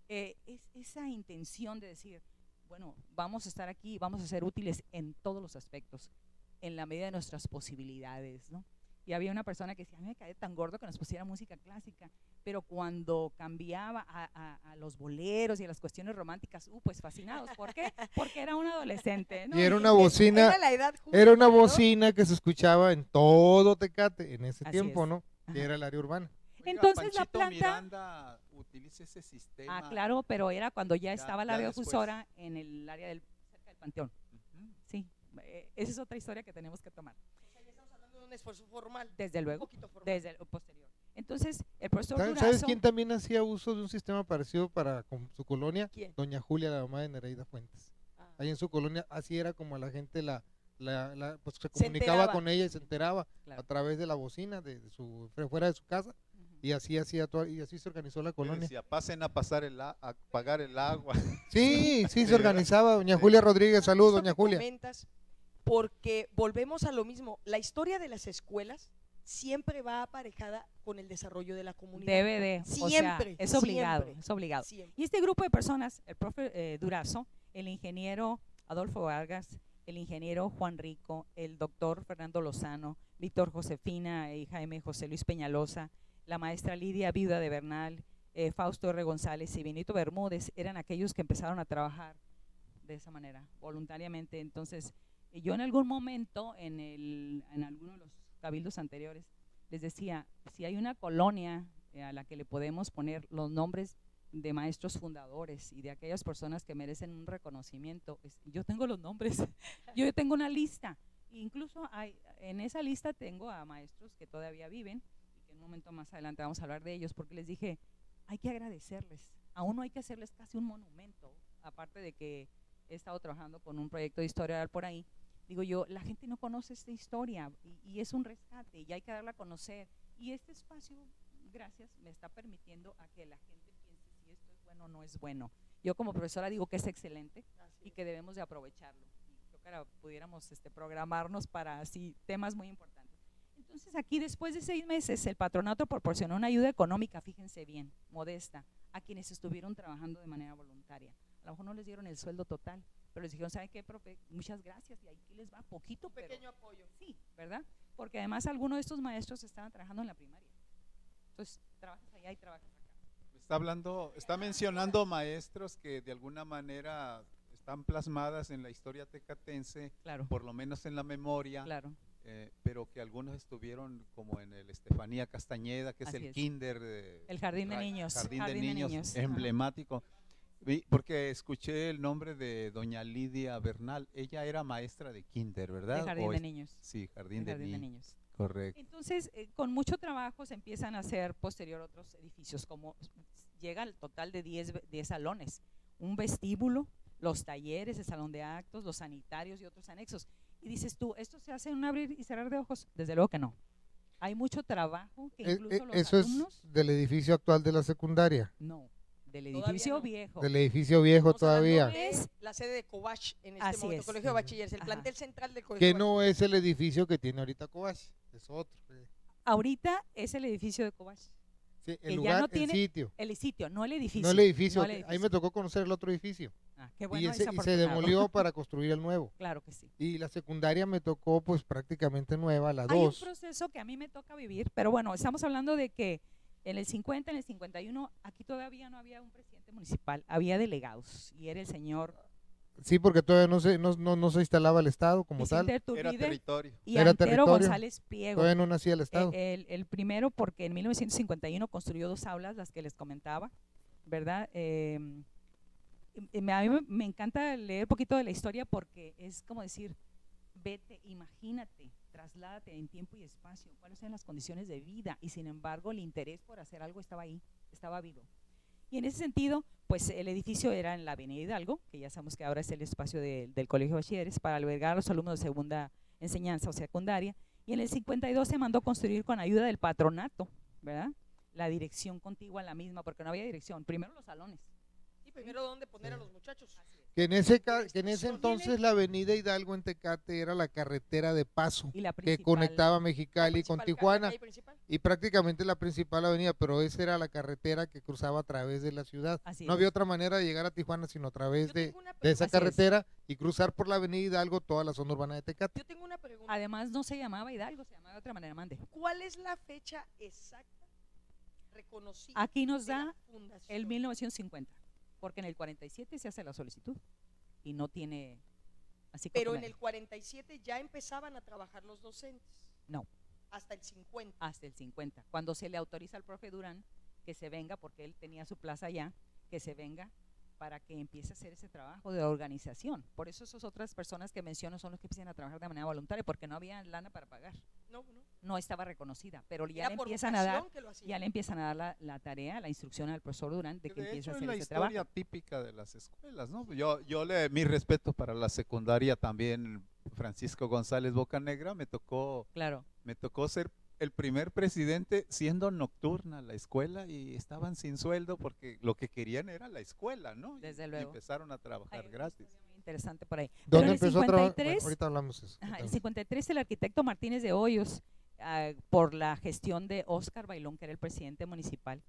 es esa intención de decir, bueno, vamos a estar aquí, vamos a ser útiles en todos los aspectos, en la medida de nuestras posibilidades, ¿no? Y había una persona que decía, a mí me cae tan gordo que nos pusiera música clásica, pero cuando cambiaba a los boleros y a las cuestiones románticas, pues fascinados. ¿Por qué? Porque era un adolescente, ¿no? Y era una que bocina, Era la edad justa, era una ¿no? bocina que se escuchaba en todo Tecate en ese Así tiempo, es. ¿no? Que Ajá. era el área urbana. Oiga, Entonces, la Panchito planta… Miranda utiliza ese sistema. Ah, claro, pero era cuando ya estaba la ya después. radiodifusora en el área cerca del Panteón. Ujú. Sí, esa es otra historia que tenemos que tomar. O sea, ya estamos hablando de un esfuerzo formal. Desde Un luego, poquito formal. desde el posterior. Entonces, el profesor ¿Sabes Durazo… quién también hacía uso de un sistema parecido para con su colonia? ¿Quién? Doña Julia, la mamá de Nereida Fuentes. Ah. Ahí en su colonia, así era como la gente pues se Se comunicaba enteraba. con ella y se enteraba Claro. a través de la bocina fuera de su casa, Ujú. y así y así se organizó la Yo colonia. decía, pasen a a pagar el agua. Sí, sí, se Sí, organizaba. Doña Sí. Julia Rodríguez, saludos, Esto doña que Julia. comentas, porque volvemos a lo mismo. La historia de las escuelas siempre va aparejada con el desarrollo de la comunidad. Debe de, o sea, Siempre, es obligado, siempre. es obligado. Siempre. Y este grupo de personas, el profe Durazo, el ingeniero Adolfo Vargas, el ingeniero Juan Rico, el doctor Fernando Lozano, Víctor Josefina y Jaime José Luis Peñalosa, la maestra Lidia Viuda de Bernal, Fausto R. González y Benito Bermúdez, eran aquellos que empezaron a trabajar de esa manera, voluntariamente. Entonces, yo en algún momento, en alguno de los cabildos anteriores, les decía, si hay una colonia a la que le podemos poner los nombres de maestros fundadores y de aquellas personas que merecen un reconocimiento, yo tengo los nombres, yo tengo una lista, incluso en esa lista tengo a maestros que todavía viven y que en un momento más adelante vamos a hablar de ellos, porque les dije, hay que agradecerles, a uno hay que hacerles casi un monumento, aparte de que he estado trabajando con un proyecto de historia oral por ahí. Digo yo, la gente no conoce esta historia y es un rescate y hay que darla a conocer. Y este espacio, gracias, me está permitiendo a que la gente piense si esto es bueno o no es bueno. Yo como profesora digo que es excelente y que debemos de aprovecharlo. Y creo que ahora pudiéramos programarnos para así temas muy importantes. Entonces aquí después de 6 meses el patronato proporcionó una ayuda económica, fíjense bien, modesta, a quienes estuvieron trabajando de manera voluntaria. A lo mejor no les dieron el sueldo total, pero les dijeron, ¿saben qué, profe? Muchas gracias, y aquí les va poquito, pero Pequeño apoyo. sí, ¿verdad? Porque además algunos de estos maestros estaban trabajando en la primaria. Entonces, trabajas allá y trabajas acá. Está mencionando maestros que de alguna manera están plasmadas en la historia tecatense, Claro, por lo menos en la memoria, claro. pero que algunos estuvieron como en el Estefanía Castañeda, que es Así el es. kinder, El jardín de niños. jardín de niños Ajá. emblemático. Porque escuché el nombre de doña Lidia Bernal, ella era maestra de kinder, ¿verdad? El jardín de niños. Sí, jardín, El de, jardín de niños. niños. Correcto. Entonces, con mucho trabajo se empiezan a hacer posterior otros edificios, como llega al total de 10 salones, un vestíbulo, los talleres, el salón de actos, los sanitarios y otros anexos. Y dices tú, ¿esto se hace en un abrir y cerrar de ojos? Desde luego que no. Hay mucho trabajo que incluso los Eso alumnos… es del edificio actual de la secundaria, No, del Todavía edificio no. viejo. del edificio viejo Estamos hablando todavía, de Es- la sede de Cobach en este Así momento, es. Colegio de Bachilleres, el Ajá. plantel central del Colegio que de Bachilleres. no es el edificio que tiene ahorita Cobach, es otro. Ahorita es el edificio de Cobach. Sí, Que el ya lugar, no tiene- el sitio, El sitio, no el edificio. no el edificio. no el Ahí edificio. me tocó conocer el otro edificio Ah, qué bueno, y, es y se afortunado. demolió para construir el nuevo. Claro que sí. Y la secundaria me tocó pues prácticamente nueva, la Hay un 2. proceso que a mí me toca vivir, pero bueno, estamos hablando de que en el 50, en el 51, aquí todavía no había un presidente municipal, había delegados y era el señor Sí, porque todavía no se instalaba el Estado como Vicente tal, Era Turbide territorio. y Era Antero territorio. González Pliego. todavía no nacía el Estado. El primero porque en 1951 construyó 2 aulas, las que les comentaba, ¿verdad? A mí me encanta leer un poquito de la historia porque es como decir, vete, imagínate, trasládate en tiempo y espacio, cuáles eran las condiciones de vida y sin embargo el interés por hacer algo estaba ahí, estaba vivo. Y en ese sentido, pues el edificio era en la Avenida Hidalgo, que ya sabemos que ahora es el espacio del Colegio de Bachilleres, para albergar a los alumnos de segunda enseñanza o secundaria. Y en el 52 se mandó construir con ayuda del patronato, ¿verdad? La dirección contigua a la misma, porque no había dirección. Primero los salones. Y primero, ¿dónde poner a los muchachos? Así es. Que en ese entonces la avenida Hidalgo en Tecate era la carretera de paso Y la que principal, conectaba La Mexicali con principal Tijuana calle principal. y prácticamente la principal avenida, pero esa era la carretera que cruzaba a través de la ciudad. Así No es. había otra manera de llegar a Tijuana sino a través Yo de tengo una esa Así es. carretera y cruzar por la avenida Hidalgo toda la zona urbana de Tecate. Yo tengo una pregunta. Además no se llamaba Hidalgo, se llamaba de otra manera, mande. ¿Cuál es la fecha exacta reconocida Aquí nos de la da fundación? el 1950, porque en el 47 se hace la solicitud y no tiene así como Pero en la- el 47 ya empezaban a trabajar los docentes. No. Hasta el 50. hasta el 50, cuando se le autoriza al profe Durán que se venga, porque él tenía su plaza allá, que se venga para que empiece a hacer ese trabajo de organización. Por eso esas otras personas que menciono son los que empiezan a trabajar de manera voluntaria, porque no había lana para pagar, No. no estaba reconocida, pero ya Era le por empiezan a dar, vocación que lo hacían. ya le empiezan a dar la tarea, la instrucción al profesor Durán de que De empiece hecho, a es hacer la ese historia trabajo. típica de las escuelas, ¿no? Mi respeto para la secundaria también, Francisco González Bocanegra, me tocó Claro, ser el primer presidente siendo nocturna la escuela y estaban sin sueldo porque lo que querían era la escuela, ¿no? Desde Y luego. empezaron a Hay trabajar una gratis. historia muy interesante por ahí. Pero ¿Dónde en el empezó a trabajar? 53, Ahorita hablamos de eso. ajá, el 53 el arquitecto Martínez de Hoyos, por la gestión de Óscar Bailón, que era el presidente municipal,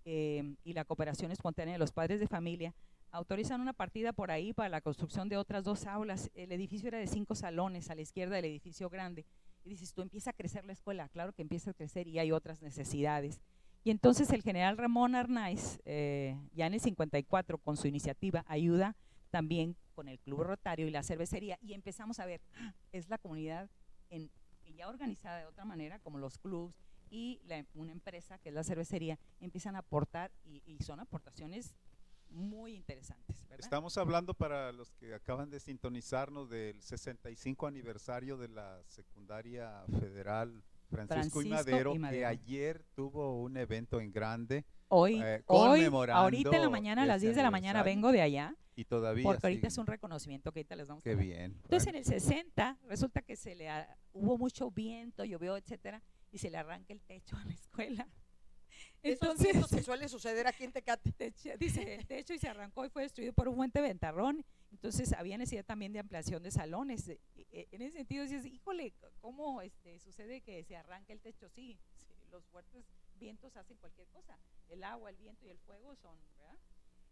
y la cooperación espontánea de los padres de familia, autorizan una partida por ahí para la construcción de otras 2 aulas. El edificio era de 5 salones a la izquierda del edificio grande. Y dices, tú empieza a crecer la escuela. Claro que empieza a crecer y hay otras necesidades. Y entonces el general Ramón Arnaiz, ya en el 54, con su iniciativa, ayuda también con el Club Rotario y la cervecería. Y empezamos a ver, es la comunidad ya organizada de otra manera, como los clubs y una empresa que es la cervecería, empiezan a aportar y son aportaciones muy interesantes, ¿verdad? Estamos hablando, para los que acaban de sintonizarnos, del 65 aniversario de la Secundaria Federal Francisco y Madero, que ayer tuvo un evento en grande. Hoy, conmemorando ahorita en la mañana, a las 10 de la mañana, vengo de allá. Y todavía porque ahorita sigue. es un reconocimiento que ahorita les damos. Qué bien. Entonces, en el 60, resulta que hubo mucho viento, llovió, etcétera, y se le arranca el techo a la escuela. Entonces, eso se suele suceder aquí en Tecate. Dice el techo y se arrancó y fue destruido por un fuerte ventarrón. Entonces había necesidad también de ampliación de salones. En ese sentido dices, híjole, ¿cómo sucede que se arranca el techo? Sí, los fuertes vientos hacen cualquier cosa. El agua, el viento y el fuego son, ¿verdad?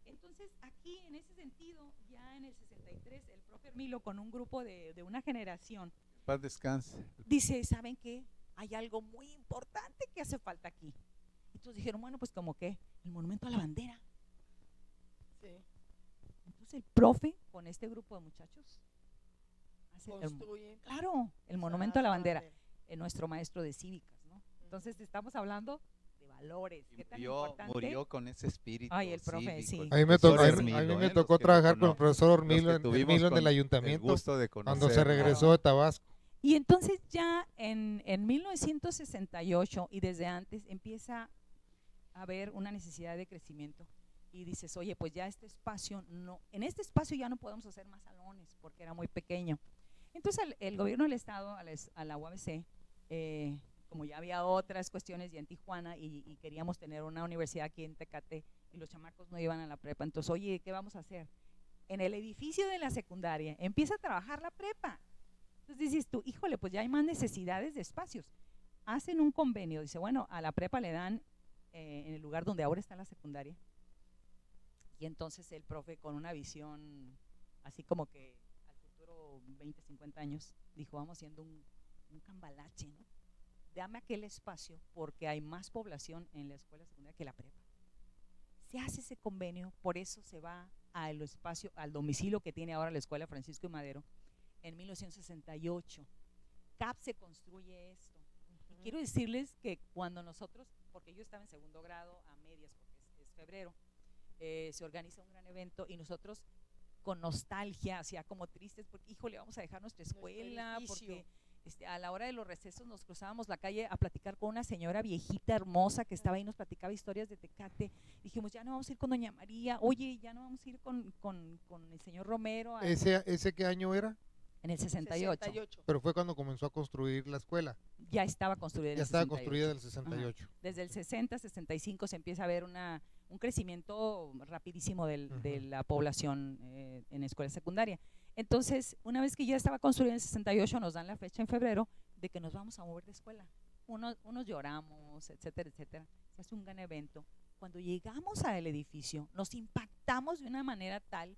Entonces aquí en ese sentido, ya en el 63, el profe Hermilo con un grupo de una generación, paz descanse, dice, ¿saben qué? Hay algo muy importante que hace falta aquí. Entonces dijeron, bueno, pues como que el monumento a la bandera. Sí. Entonces el profe con este grupo de muchachos hace Construye. claro, el monumento a la bandera, nuestro maestro de cívicas, ¿no? Entonces estamos hablando de valores. ¿Qué tan importante? Murió con ese espíritu. Ay, el profe, cívico. sí. A mí me tocó trabajar con el profesor Hormilo en el ayuntamiento cuando se regresó de Tabasco. Y entonces ya en 1968 y desde antes empieza a haber una necesidad de crecimiento y dices, oye, pues ya este espacio no, en este espacio ya no podemos hacer más salones porque era muy pequeño. Entonces el gobierno del estado a la UABC, como ya había otras cuestiones ya en Tijuana y queríamos tener una universidad aquí en Tecate y los chamacos no iban a la prepa, entonces, oye, ¿qué vamos a hacer? En el edificio de la secundaria empieza a trabajar la prepa. Entonces dices tú, híjole, pues ya hay más necesidades de espacios. Hacen un convenio, dice, bueno, a la prepa le dan en el lugar donde ahora está la secundaria. Y entonces el profe, con una visión así como que al futuro 20, 50 años, dijo, vamos haciendo un cambalache, ¿no? Dame aquel espacio porque hay más población en la escuela secundaria que la prepa. Se hace ese convenio, por eso se va al espacio, al domicilio que tiene ahora la escuela Francisco y Madero. En 1968, CAP se construye esto. Y quiero decirles que cuando nosotros, porque yo estaba en segundo grado a medias, porque es febrero, se organiza un gran evento y nosotros con nostalgia, hacía como tristes, porque híjole, vamos a dejar nuestra escuela, porque a la hora de los recesos nos cruzábamos la calle a platicar con una señora viejita hermosa que estaba ahí, nos platicaba historias de Tecate. Dijimos, ya no vamos a ir con doña María, oye, ya no vamos a ir con el señor Romero. ¿Ese qué año era? En el 68. Pero fue cuando comenzó a construir la escuela. Ya estaba construida en ya el estaba 68. construida en el 68. Ajá. Desde el 60, 65 se empieza a ver un crecimiento rapidísimo de la población en escuela secundaria. Entonces, una vez que ya estaba construida en el 68, nos dan la fecha en febrero de que nos vamos a mover de escuela. Unos lloramos, etcétera, etcétera. Se hace un gran evento. Cuando llegamos al edificio, nos impactamos de una manera tal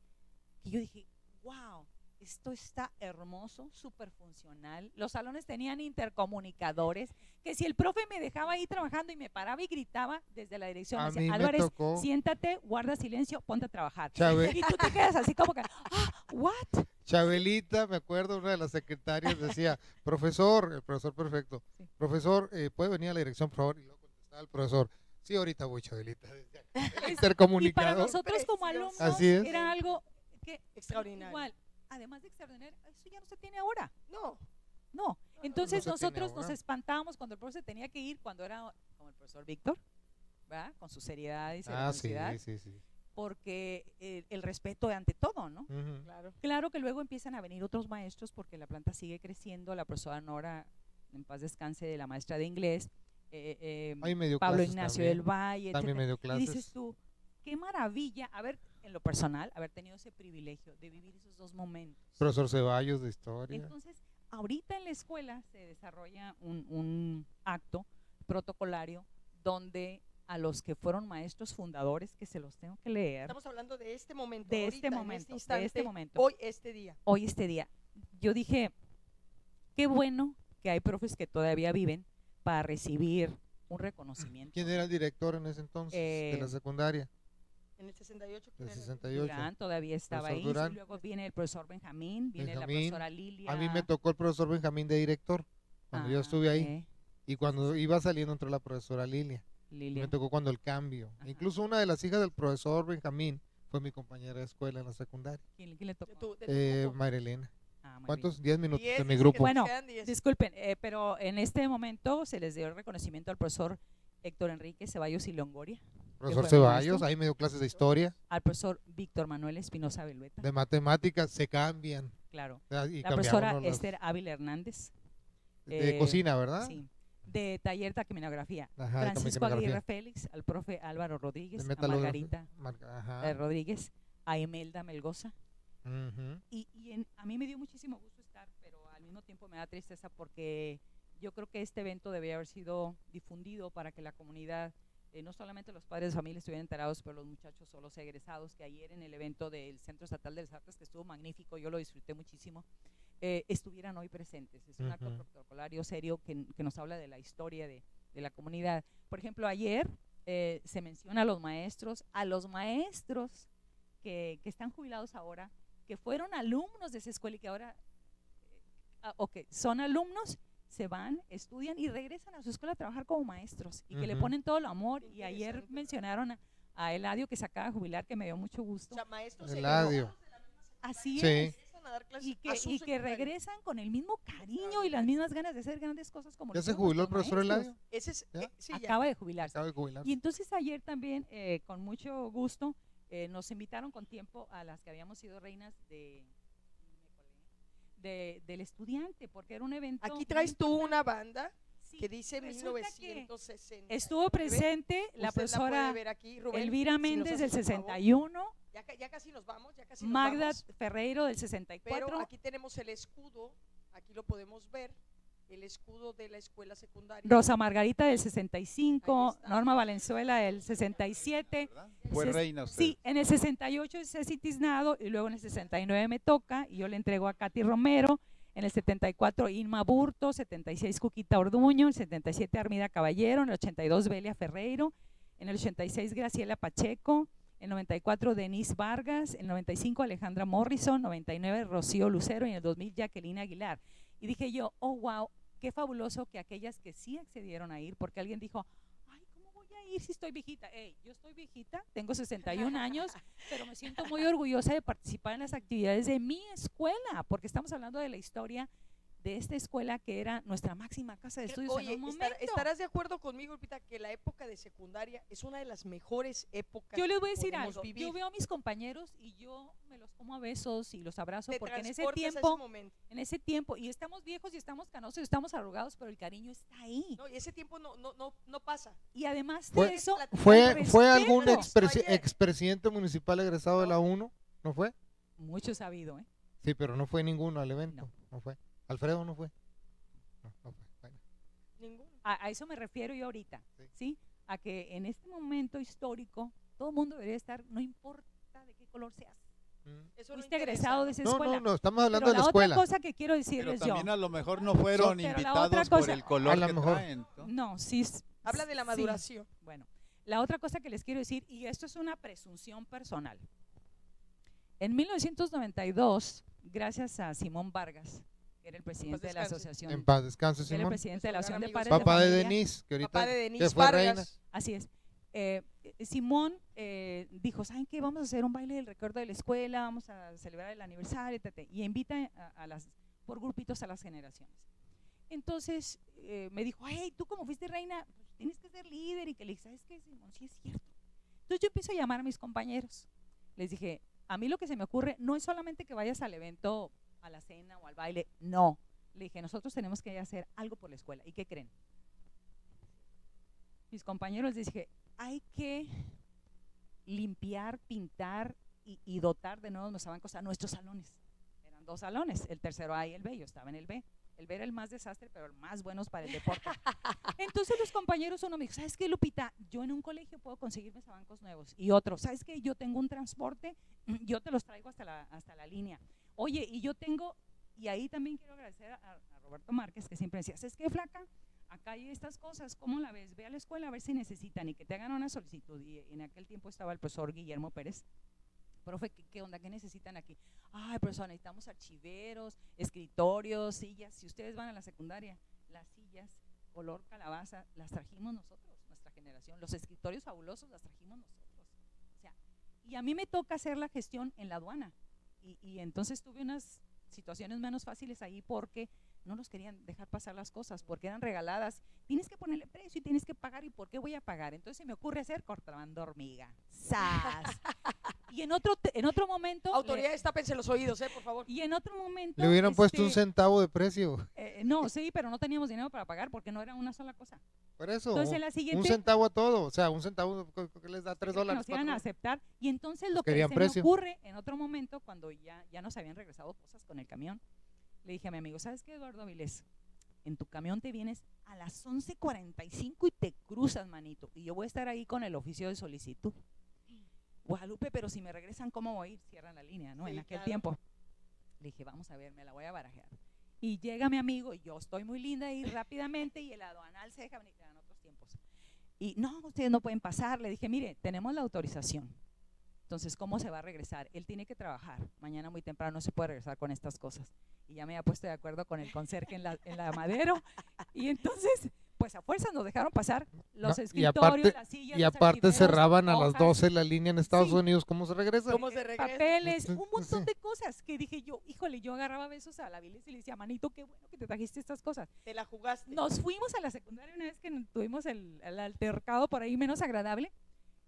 que yo dije, wow, esto está hermoso, súper funcional. Los salones tenían intercomunicadores, que si el profe me dejaba ahí trabajando y me paraba y gritaba desde la dirección, decía, Álvarez, siéntate, guarda silencio, ponte a trabajar. Y tú te quedas así como que, ¿what? Chabelita, me acuerdo, una de las secretarias decía, profesor, el profesor perfecto, sí. Profesor, ¿puede venir a la dirección, por favor? Y luego contestaba el profesor, sí, ahorita voy, Chabelita. El intercomunicador. Y para nosotros como alumnos era algo que extraordinario. Igual, además de extraordinario, eso ya no se tiene ahora. No. Entonces nosotros nos espantábamos cuando el profesor tenía que ir, cuando era como el profesor Víctor, ¿verdad? Con su seriedad y seriedad. Sí. Porque el respeto ante todo, ¿no? Claro. Claro que luego empiezan a venir otros maestros porque la planta sigue creciendo, la profesora Nora en paz descanse, de la maestra de inglés, Ahí me dio Pablo clases Ignacio también. del Valle, También me etcétera. dio Y dices clases. tú, qué maravilla haber, en lo personal, haber tenido ese privilegio de vivir esos dos momentos. Profesor Ceballos de historia. Entonces, ahorita en la escuela se desarrolla un acto protocolario donde a los que fueron maestros fundadores, que se los tengo que leer, Estamos hablando de este momento, de ahorita, este en momento, instante, de este momento, hoy, este día. hoy este día, yo dije, qué bueno que hay profes que todavía viven para recibir un reconocimiento. ¿Quién era el director en ese entonces de la secundaria? En el 68. Del ¿quién era? 68. Durán todavía estaba Profesor ahí, Durán. y luego viene el profesor Benjamín, viene la Benjamín. profesora Lilia. A mí me tocó el profesor Benjamín de director cuando yo estuve ahí. Y cuando iba saliendo entró la profesora Lilia. Lilia. Me tocó cuando el cambio. Ajá. Incluso una de las hijas del profesor Benjamín fue mi compañera de escuela en la secundaria. ¿Quién le tocó? De tu grupo. María Elena. Ah, muy ¿Cuántos? bien. 10 minutos 10, de mi dice grupo. que Bueno, quedan 10. Disculpen, pero en este momento se les dio el reconocimiento al profesor Héctor Enrique Ceballos y Longoria, Profesor fue Ceballos, maestro. ahí me dio clases de historia, al profesor Víctor Manuel Espinosa Belueta, de matemáticas, se cambian. claro, Y la cambiamos profesora las- Esther Ávila Hernández, de cocina, ¿verdad? sí, de taller de taquimegrafía, Ajá, de Francisco taquimegrafía. Aguirre Félix, al profe Álvaro De Rodríguez, a metalografía. Margarita Ajá. Rodríguez, a Imelda Melgoza. Ujú. A mí me dio muchísimo gusto estar, pero al mismo tiempo me da tristeza porque yo creo que este evento debía haber sido difundido para que la comunidad, no solamente los padres de familia estuvieran enterados, pero los muchachos o los egresados, que ayer en el evento del Centro Estatal de las Artes, que estuvo magnífico, yo lo disfruté muchísimo, estuvieran hoy presentes. Es un acto Ujú. protocolario serio que nos habla de la historia de la comunidad. Por ejemplo, ayer se menciona a los maestros que están jubilados ahora, que fueron alumnos de esa escuela y que ahora, son alumnos, se van, estudian y regresan a su escuela a trabajar como maestros y que le Ujú. ponen todo el amor. Qué Y ayer interesante. mencionaron a Eladio, que se acaba de jubilar, que me dio mucho O gusto. sea, maestros Eladio. Así Sí. es. regresan a dar clases Y a que, su y que secundaria. regresan con el mismo cariño y las mismas ganas de hacer grandes cosas como ¿Ya lo se hicieron jubiló el nuestros profesor maestros. Eladio? Ese es, ¿Ya? sí, ya. Acaba de jubilarse. Acaba de jubilar. Y entonces ayer también, con mucho gusto, nos invitaron con tiempo a las que habíamos sido reinas del estudiante, porque era un evento. Aquí muy traes tú importante. una banda Sí, que dice resulta que 1960. estuvo presente la profesora Elvira si nos Méndez del haces el favor. 61, Ya casi nos vamos, ya casi nos Magda vamos. Ferreiro del Pero 64, aquí tenemos el escudo, aquí lo podemos ver, el escudo de la escuela secundaria. Rosa Margarita del Ahí 65, está. Norma Valenzuela del 67. ¿Verdad? Fue Ses- reina usted. Sí, en el 68 es Ceci Tiznado y luego en el 69 me toca y yo le entrego a Katy Romero. En el 74 Inma Burto, 76 Cuquita Orduño, en el 77 Armida Caballero, en el 82 Belia Ferreiro, en el 86 Graciela Pacheco, en el 94 Denise Vargas, en el 95 Alejandra Morrison, 99 Rocío Lucero y en el 2000 Jacqueline Aguilar. Y dije yo, oh wow, qué fabuloso que aquellas que sí accedieron a ir, porque alguien dijo, ay, ¿cómo voy a ir si estoy viejita? Ey, yo estoy viejita, tengo 61 años, pero me siento muy orgullosa de participar en las actividades de mi escuela, porque estamos hablando de la historia de esta escuela que era nuestra máxima casa de estudios Oye, en un momento. estarás de acuerdo conmigo, Lupita, que la época de secundaria es una de las mejores épocas. Yo les voy a que decir podemos algo, vivir. yo veo a mis compañeros y yo me los como a besos y los abrazo Te porque en ese transportas a ese tiempo, momento. y estamos viejos y estamos canosos y estamos arrugados, pero el cariño está ahí. No, y ese tiempo no pasa. Y además Fue- de eso, ¿Fue respeto. algún Ayer. expresidente municipal egresado de la 1? ¿No fue? Mucho sabido, ¿eh? Sí, pero no fue ninguno al evento. No. No fue. Alfredo no fue. No fue. Bueno. Ninguno. A eso me refiero yo ahorita, Sí. ¿sí? A que en este momento histórico todo el mundo debería estar, no importa de qué color seas. Eso no Fuiste interesa, egresado ¿no? de esa No, escuela. no, estamos hablando Pero de la la escuela. otra cosa que quiero Pero decirles yo, también a lo mejor no fueron Pero la otra invitados por cosa- el color A lo que mejor. traen, ¿no? no, sí. Habla de la sí. maduración. Bueno, la otra cosa que les quiero decir, y esto es una presunción personal. En 1992, gracias a Simón Vargas, que era el presidente de la descanse. asociación, En paz descanse, que era el Simón. presidente de la Nuestro asociación de gran padres amigo Papá de familia. Denise, que ahorita Papá de que Denise fue Vargas. reina. Así es. Simón dijo, ¿saben qué? Vamos a hacer un baile del recuerdo de la escuela, vamos a celebrar el aniversario, etc. Y invita por grupitos a las generaciones. Entonces me dijo, hey, tú como fuiste reina, pues, tienes que ser líder. Y que le dije, ¿sabes qué, Simón? Sí es cierto. Entonces yo empiezo a llamar a mis compañeros. Les dije, a mí lo que se me ocurre no es solamente que vayas al evento, a la cena o al baile, no. le dije, nosotros tenemos que hacer algo por la escuela. ¿Y qué creen? Mis compañeros les dije, hay que limpiar, pintar y dotar de nuevos mesabancos a nuestros salones. Eran 2 salones, el tercero A y el B, yo estaba en el B. El B era el más desastre, pero el más bueno para el deporte. Entonces los compañeros, uno me dijo, ¿sabes qué, Lupita? Yo en un colegio puedo conseguir mesabancos nuevos. Y otro, ¿sabes qué? Yo tengo un transporte, yo te los traigo hasta la línea. Oye, y yo tengo, y ahí también quiero agradecer a Roberto Márquez, que siempre decía, ¿sabes qué, flaca? Acá hay estas cosas, ¿cómo la ves? Ve a la escuela a ver si necesitan y que te hagan una solicitud. Y en aquel tiempo estaba el profesor Guillermo Pérez. Profe, ¿qué onda? ¿Qué necesitan aquí? Ay, profesor, necesitamos archiveros, escritorios, sillas. Si ustedes van a la secundaria, las sillas color calabaza las trajimos nosotros, nuestra generación. Los escritorios fabulosos las trajimos nosotros. O sea, y a mí me toca hacer la gestión en la aduana. Y entonces tuve unas situaciones menos fáciles ahí porque no nos querían dejar pasar las cosas, porque eran regaladas. Tienes que ponerle precio y tienes que pagar. ¿Y por qué voy a pagar? Entonces se me ocurre hacer contrabando hormiga. ¡Sas! Y en otro momento… Autoridades, tápense los oídos, por favor. Y en otro momento… Le hubieran puesto un centavo de precio. No, sí, pero no teníamos dinero para pagar porque no era una sola cosa. Por eso, entonces, en la siguiente, un centavo a todo, o sea, un centavo que les da $3. Nos iban a aceptar. Y entonces lo que se me ocurre en otro momento, cuando ya nos habían regresado cosas con el camión, le dije a mi amigo, ¿sabes qué, Eduardo Avilés? En tu camión te vienes a las 11:45 y te cruzas, manito. Y yo voy a estar ahí con el oficio de solicitud. Guadalupe, pero si me regresan, ¿cómo voy a ir? Cierran la línea, ¿no? Sí, en aquel tiempo. Le dije, vamos a ver, me la voy a barajear. Y llega mi amigo, y yo estoy muy linda y rápidamente, y el aduanal se deja venir, eran otros tiempos. Y no, ustedes no pueden pasar. Le dije, mire, tenemos la autorización. Entonces, ¿cómo se va a regresar? Él tiene que trabajar. Mañana muy temprano no se puede regresar con estas cosas. Y ya me había puesto de acuerdo con el conserje en la Madero. Y entonces, pues a fuerza nos dejaron pasar los escritorios, las sillas. Y aparte cerraban a las 12 la línea en Estados Unidos. ¿Cómo se regresa? ¿Cómo se regresa? Papeles, un montón de cosas que dije yo, híjole, yo agarraba besos a la Avilés y le decía, manito, qué bueno que te trajiste estas cosas. Te la jugaste. Nos fuimos a la secundaria una vez que tuvimos el altercado por ahí menos agradable.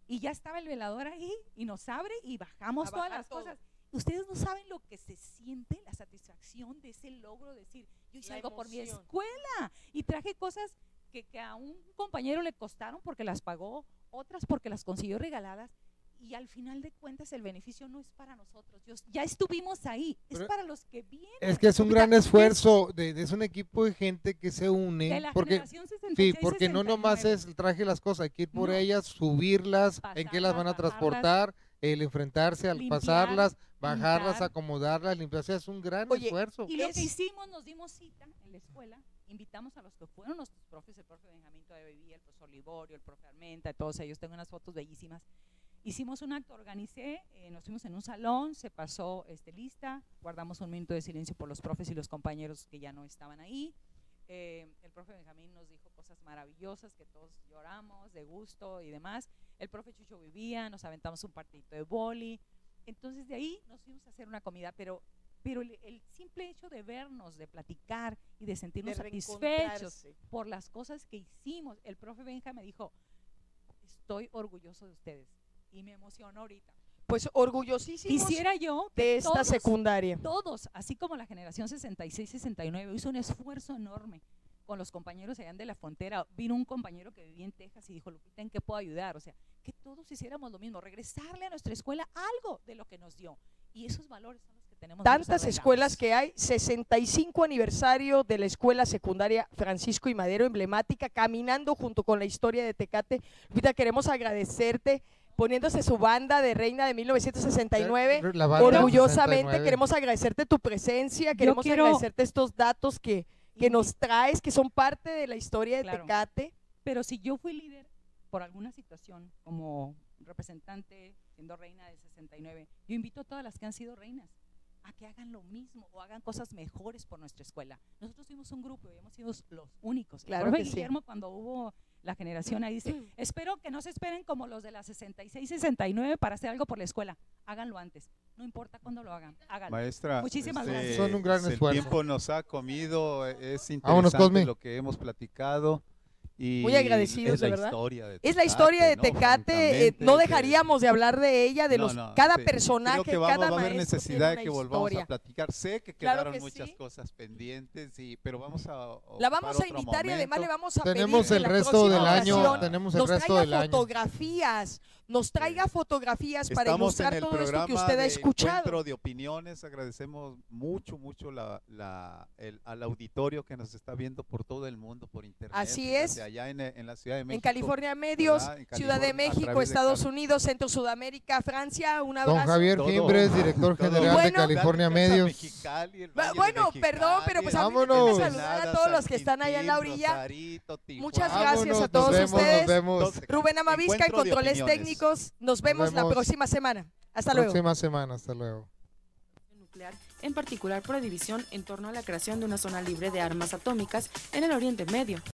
Y ya estaba el velador ahí y nos abre y bajamos todas las cosas. Ustedes no saben lo que se siente, la satisfacción de ese logro, de decir, yo hice algo por mi escuela y traje cosas que a un compañero le costaron porque las pagó, otras porque las consiguió regaladas. Y al final de cuentas el beneficio no es para nosotros, ya estuvimos ahí, es para los que vienen. Es que es un gran esfuerzo, es un equipo de gente que se une, de la porque, generación 66, sí, porque 69. No nomás es el traje las cosas, hay que ir por ellas, subirlas, en qué las van a transportar, el enfrentarse, al pasarlas, bajarlas, pintar, acomodarlas, limpiarse, es un gran esfuerzo. Y lo que hicimos, nos dimos cita en la escuela, invitamos a los que fueron nuestros profes, el profe Benjamín todavía vivía, el profesor Liborio, el profe Armenta, todos ellos, tengo unas fotos bellísimas. Hicimos un acto, organicé, nos fuimos en un salón, se pasó lista, guardamos un minuto de silencio por los profes y los compañeros que ya no estaban ahí. El profe Benjamín nos dijo cosas maravillosas que todos lloramos de gusto y demás. El profe Chucho vivía, nos aventamos un partidito de boli. Entonces de ahí nos fuimos a hacer una comida, pero el simple hecho de vernos, de platicar y de sentirnos satisfechos por las cosas que hicimos, el profe Benja me dijo, estoy orgulloso de ustedes. Y me emocionó ahorita. Pues orgullosísimos quisiera yo de esta secundaria. Todos, así como la generación 66-69, hizo un esfuerzo enorme con los compañeros allá de la frontera. Vino un compañero que vivía en Texas y dijo, Lupita, ¿en qué puedo ayudar? O sea, que todos hiciéramos lo mismo, regresarle a nuestra escuela algo de lo que nos dio. Y esos valores son los que tenemos. Tantas escuelas que hay, 65 aniversario de la escuela secundaria Francisco I. Madero, emblemática, caminando junto con la historia de Tecate. Lupita, queremos agradecerte. Poniéndose su banda de reina de 1969, orgullosamente 69. Queremos agradecerte tu presencia, queremos agradecerte estos datos que nos traes, que son parte de la historia de Tecate. Pero si yo fui líder por alguna situación, como representante, siendo reina del 69, yo invito a todas las que han sido reinas a que hagan lo mismo o hagan cosas mejores por nuestra escuela. Nosotros fuimos un grupo y hemos sido los únicos. Claro el profe Guillermo, cuando hubo la generación ahí, dice, espero que no se esperen como los de la 66-69 para hacer algo por la escuela. Háganlo antes. No importa cuándo lo hagan. Háganlo. Maestra, muchísimas gracias. Son un gran esfuerzo. El tiempo nos ha comido, es interesante lo que hemos platicado Y Muy agradecidos, es de la verdad. historia de Es la historia de ¿no? Tecate, Francamente, no que- dejaríamos de hablar de ella, de No, cada sí. personaje, Creo que va a cada haber maestro necesidad de tiene que una volvamos historia. a platicar. Sé que Claro quedaron que muchas sí. cosas pendientes, pero vamos a La vamos ocupar a otro invitar y además le momento. vamos a pedir Tenemos que el la resto próxima del año, ocasión tenemos el nos resto traiga del año. fotografías, nos traiga fotografías para Estamos ilustrar en el todo esto que programa usted ha de escuchado. Encuentro de opiniones. Agradecemos mucho al auditorio que nos está viendo por todo el mundo por internet. Así es. Desde allá en la Ciudad de México. En California Medios, ¿verdad? En Ciudad de California, a México, través de Estados Unidos, Centro Sudamérica, Francia, un abrazo. Don Javier Todo- Fimbres, director todo- general de Bueno, California Mexicali, Medios. el Valle de Bueno, Mexicali, perdón, pero pues a mí me Vámonos. toca saludar a todos los que están allá en la Ensenada, orilla. Rosarito, Tijuana. Muchas gracias a Vámonos, todos nos vemos, ustedes. Nos vemos. Entonces, Rubén Amavisca en Encuentro de controles opiniones. técnicos. Nos vemos la vemos. próxima semana. Hasta luego. Próxima semana, hasta luego. Nuclear, en particular prohibición en torno a la creación de una zona libre de armas atómicas en el Oriente Medio.